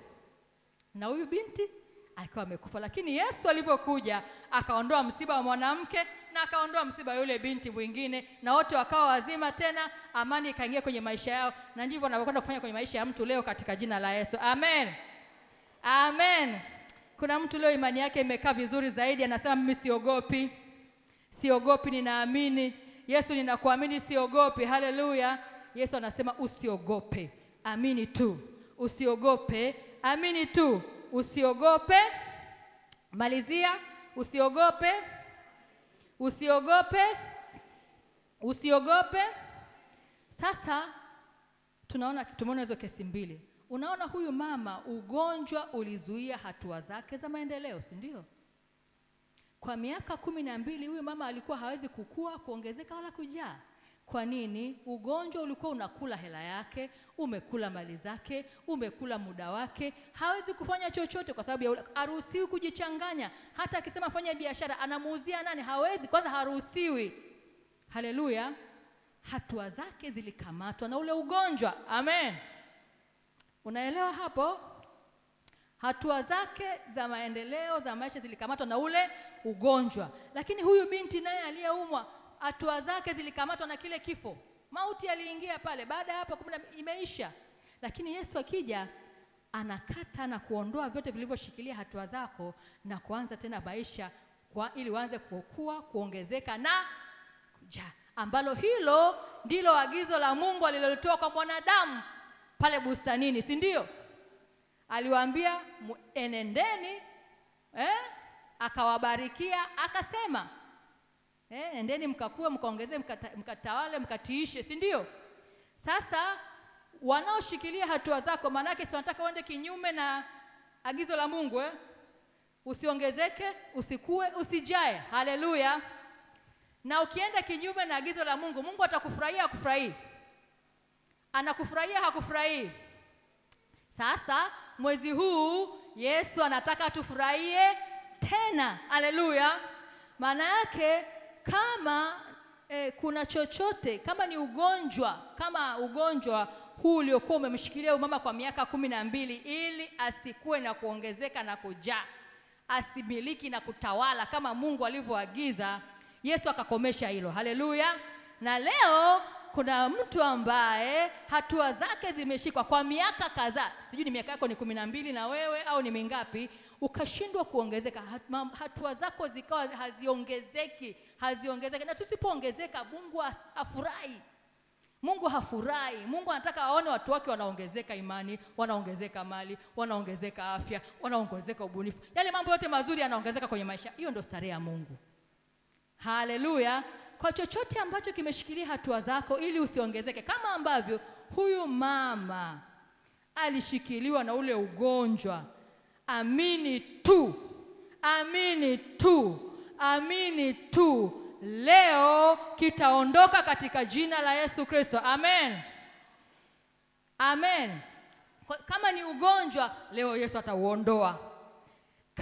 Na huyu binti alikuwa amekufa, lakini Yesu alipokuja akaondoa msiba wa mwanamke na akaondoa msiba yule binti mwingine, na wote wakawa wazima tena, amani ikaingia kwenye maisha yao. Na ndivyo wanavyokwenda kufanya kwenye maisha ya mtu leo katika jina la Yesu. Amen. Amen. Kuna mtu leo imani yake imekaa vizuri zaidi, anasema mimi siogopi. Siogopi, ninaamini. Yesu, ninakuamini, siogopi. Haleluya. Yesu anasema usiogope, amini tu. Usiogope, amini tu. Usiogope. Malizia. Usiogope. Usiogope. Usiogope. Sasa tumeona hizo kesi mbili. Unaona huyu mama, ugonjwa ulizuia hatua zake za maendeleo, si ndio? Kwa miaka 12 huyu mama alikuwa hawezi kukua, kuongezeka wala kujaa. Kwa nini? Ugonjwa ulikuwa unakula hela yake, umekula mali zake, umekula muda wake. Hawezi kufanya chochote kwa sababu ya haruhusiwi kujichanganya. Hata akisema fanya biashara, anamuuzia nani? Hawezi, kwanza haruhusiwi. Haleluya. Hatua zake zilikamatwa na ule ugonjwa. Amen. Unaelewa hapo? Hatua zake za maendeleo za maisha zilikamatwa na ule ugonjwa. Lakini huyu binti naye aliyeumwa, hatua zake zilikamatwa na kile kifo. Mauti aliingia pale. Baada ya hapo imeisha. Lakini Yesu akija anakata na kuondoa vyote vilivyoshikilia hatua zako na kuanza tena maisha ili uanze kukua, kuongezeka na kujaa. Ambalo hilo ndilo agizo la Mungu alilolitoa kwa mwanadamu pale bustanini, si ndio? Aliwaambia enendeni, akawabarikia, akasema endeni mkakue, mkaongeze, mkatawale, mkatiishe, si ndio? Sasa wanaoshikilia hatua zako, manake si wanataka uende kinyume na agizo la Mungu, usiongezeke, usikue, usijae. Haleluya. Na ukienda kinyume na agizo la Mungu, Mungu atakufurahia, hakufurahii? Anakufurahia, hakufurahii? Sasa mwezi huu Yesu anataka tufurahie tena. Haleluya. Maana yake kama kuna chochote, kama ni ugonjwa, kama ugonjwa huu uliokuwa umemshikilia mama kwa miaka 12 ili asikue na kuongezeka na kujaa, asimiliki na kutawala kama Mungu alivyoagiza, Yesu akakomesha hilo. Haleluya. Na leo kuna mtu ambaye hatua zake zimeshikwa kwa miaka kadhaa. Sijui ni miaka yako ni 12 na wewe au ni mingapi, ukashindwa kuongezeka. Hatua zako zikawa haziongezeki. Na tusipoongezeka Mungu afurahi. Mungu hafurahi. Mungu anataka aone watu wake wanaongezeka imani, wanaongezeka mali, wanaongezeka afya, wanaongezeka ubunifu. Yale mambo yote mazuri yanaongezeka kwenye maisha. Hiyo ndio starehe ya Mungu. Haleluya. Kwa chochote ambacho kimeshikilia hatua zako ili usiongezeke, kama ambavyo huyu mama alishikiliwa na ule ugonjwa, amini tu, amini tu, amini tu, leo kitaondoka katika jina la Yesu Kristo. Amen. Amen. Kama ni ugonjwa, leo Yesu atauondoa.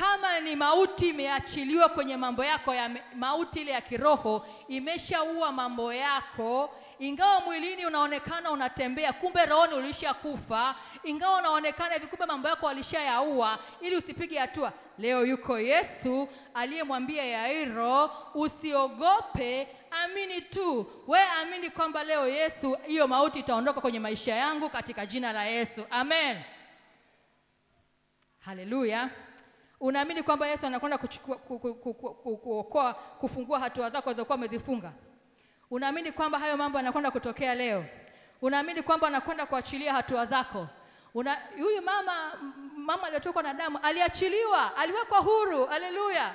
Kama ni mauti imeachiliwa kwenye mambo yako, ya mauti ile ya kiroho imeshaua mambo yako, ingawa mwilini unaonekana unatembea, kumbe rohoni ulishakufa. Ingawa unaonekana hivi, kumbe mambo yako alishayaua, ili usipige hatua. Leo yuko Yesu aliyemwambia Yairo, usiogope, amini tu. We amini kwamba leo Yesu, hiyo mauti itaondoka kwenye maisha yangu katika jina la Yesu. Amen. Haleluya. Unaamini kwamba Yesu anakwenda kuokoa, kufungua hatua zako zilizokuwa umezifunga? Unaamini kwamba hayo mambo yanakwenda kutokea leo? Unaamini kwamba anakwenda kuachilia hatua zako? Huyu mama aliyotokwa na damu aliachiliwa, aliwekwa huru. Haleluya.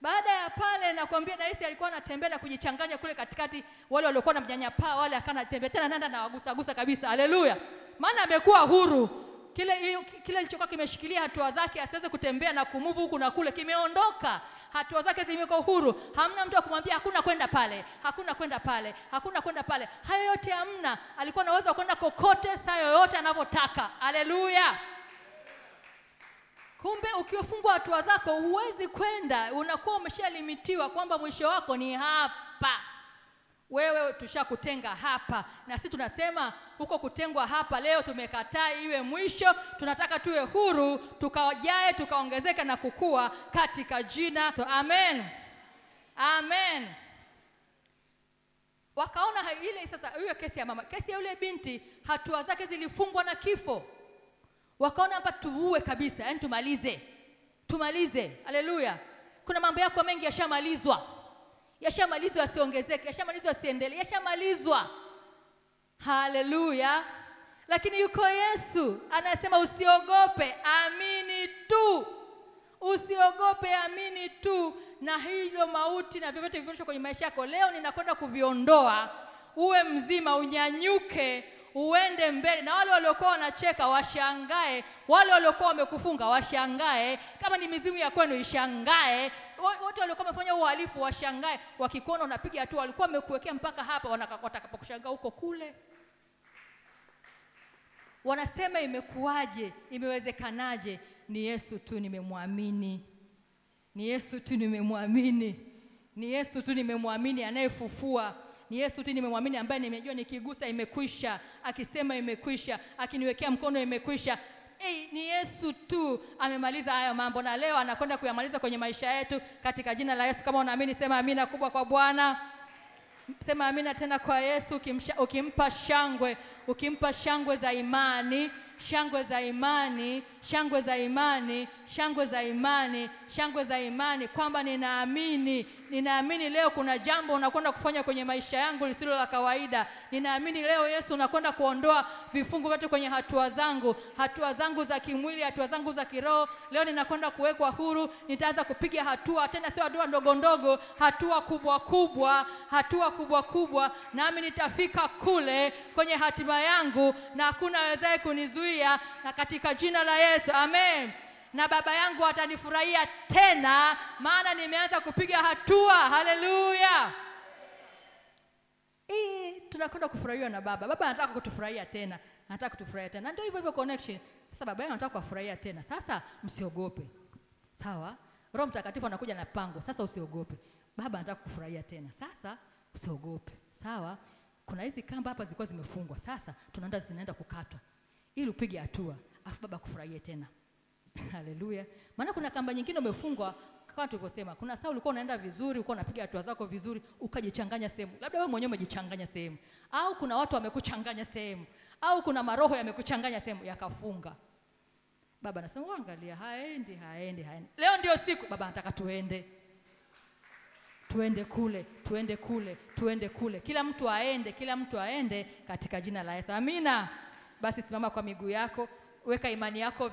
Baada ya pale nakwambia Daisy alikuwa anatembea na kujichanganya kule katikati, wale waliokuwa na mnyanyapaa wale akanatembea tena nenda na wagusa kabisa. Haleluya. Maana amekuwa huru. Kile kilichokuwa kimeshikilia hatua zake asiweze kutembea na kumuvu huku na kule kimeondoka. Hatua zake zimekuwa huru. Hamna mtu akumwambia hakuna kwenda pale, hakuna kwenda pale, hakuna kwenda pale. Hayo yote hamna. Alikuwa na uwezo wa kwenda kokote saa yoyote anavyotaka. Haleluya. Kumbe ukiofungwa hatua zako huwezi kwenda, unakuwa umeshalimitiwa kwamba mwisho wako ni hapa. Wewe tushakutenga hapa, na sisi tunasema huko kutengwa hapa leo tumekataa iwe mwisho. Tunataka tuwe huru, tukajae, tukaongezeka na kukua katika jina. Amen. Amen. Wakaona ile sasa hiyo kesi ya mama, kesi ya yule binti, hatua zake zilifungwa na kifo. Wakaona hapa tuue kabisa, yani tumalize. Haleluya. Kuna mambo yako mengi yashamalizwa yasiongezeke, yashamalizwa yasiendelee, yashamalizwa. Haleluya. Lakini yuko Yesu anasema usiogope, amini tu. Usiogope, amini tu. Na hilo mauti na vyovyote vilivyo kwenye maisha yako leo ninakwenda kuviondoa. Uwe mzima, unyanyuke, uende mbele. Na wale waliokuwa wanacheka washangae, wale waliokuwa wamekufunga washangae, kama ni mizimu ya kwenu ishangae, wote waliokuwa wamefanya uhalifu washangae. Wakikuona unapiga hatua, walikuwa wamekuwekea mpaka hapa, watakapokushangaa huko kule. Wanasema imekuaje? Imewezekanaje? Ni Yesu tu nimemwamini. Ni Yesu tu nimemwamini. Ni Yesu tu nimemwamini anayefufua. Ni Yesu tu nimemwamini ambaye nimejua nikigusa imekwisha, akisema imekwisha, akiniwekea mkono imekwisha. Ni Yesu tu amemaliza haya mambo, na leo anakwenda kuyamaliza kwenye maisha yetu katika jina la Yesu. Kama unaamini sema amina kubwa kwa Bwana. Sema amina tena kwa Yesu, ukimpa shangwe, ukimpa shangwe za imani, shangwe za imani, shangwe za imani, shangwe za imani, shangwe za imani, kwamba ninaamini leo kuna jambo unakwenda kufanya kwenye maisha yangu lisilo la kawaida. Ninaamini leo Yesu unakwenda kuondoa vifungu vyote kwenye hatua zangu za kimwili, hatua zangu za kiroho. Leo ninakwenda kuwekwa huru, nitaanza kupiga hatua tena, sio hatua ndogo ndogo, hatua kubwa kubwa, nami nitafika kule kwenye hatima yangu na hakuna awezaye kunizuia, na katika jina la Yesu. Amen. Na baba yangu atanifurahia tena, maana nimeanza kupiga hatua. Haleluya. tunakwenda kufurahiwa na baba. Baba anataka kutufurahia tena, anataka kutufurahia tena. Ndio hivyo connection. Sasa baba yenu anataka kufurahia tena. Sasa msiogope. Sawa? Roho Mtakatifu anakuja na pango. Sasa usiogope. Baba anataka kufurahia tena. Sasa usiogope. Sawa? Kuna hizi kamba hapa zilikuwa zimefungwa. Sasa zinaenda kukatwa ili upige hatua, afu baba kufurahia tena. Haleluya. Maana kuna kamba nyingine umefungwa kama tulivyosema. Kuna saa ulikuwa unaenda vizuri, ulikuwa unapiga hatua zako vizuri, ukajichanganya sehemu. Labda wewe mwenyewe umejichanganya sehemu, au kuna watu wamekuchanganya sehemu, au kuna maroho yamekuchanganya sehemu yakafunga. Baba anasema angalia, haendi. Leo ndio siku baba anataka tuende. Tuende kule. Kila mtu aende katika jina la Yesu. Amina. Basi simama kwa miguu yako, weka imani yako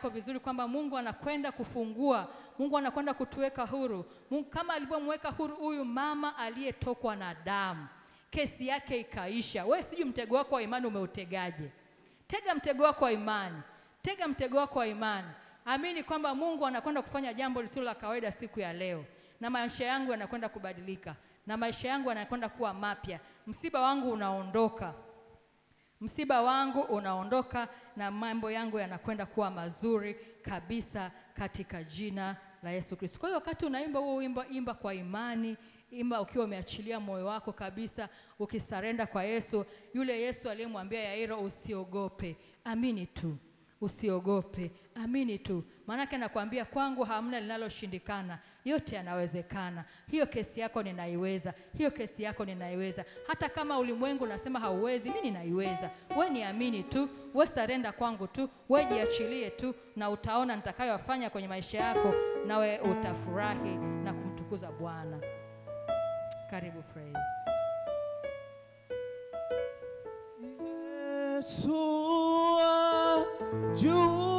vizuri kwamba Mungu anakwenda kufungua, Mungu anakwenda kutuweka huru. Mungu kama alivyomweka huru huyu mama aliyetokwa na damu, kesi yake ikaisha. Wewe sijui mtego wako wa imani umeutegaje? Tega mtego wako wa imani. Amini kwamba Mungu anakwenda kufanya jambo lisilo la kawaida siku ya leo, na maisha yangu yanakwenda kubadilika, na maisha yangu yanakwenda kuwa mapya. Msiba wangu unaondoka na mambo yangu yanakwenda kuwa mazuri kabisa katika jina la Yesu Kristo. Kwa hiyo wakati unaimba huo wimbo, imba kwa imani, imba ukiwa umeachilia moyo wako kabisa, ukisarenda kwa Yesu, yule Yesu aliyemwambia Yairo usiogope, amini tu. Usiogope, amini tu. Maana yake anakuambia kwangu hamna linaloshindikana, yote yanawezekana. Hiyo kesi yako ninaiweza. Hata kama ulimwengu unasema hauwezi, mimi ninaiweza. Wewe niamini tu, wewe sarenda kwangu tu, wewe jiachilie tu, na utaona nitakayofanya kwenye maisha yako, nawe utafurahi na kumtukuza Bwana. Karibu praise. Yesu juu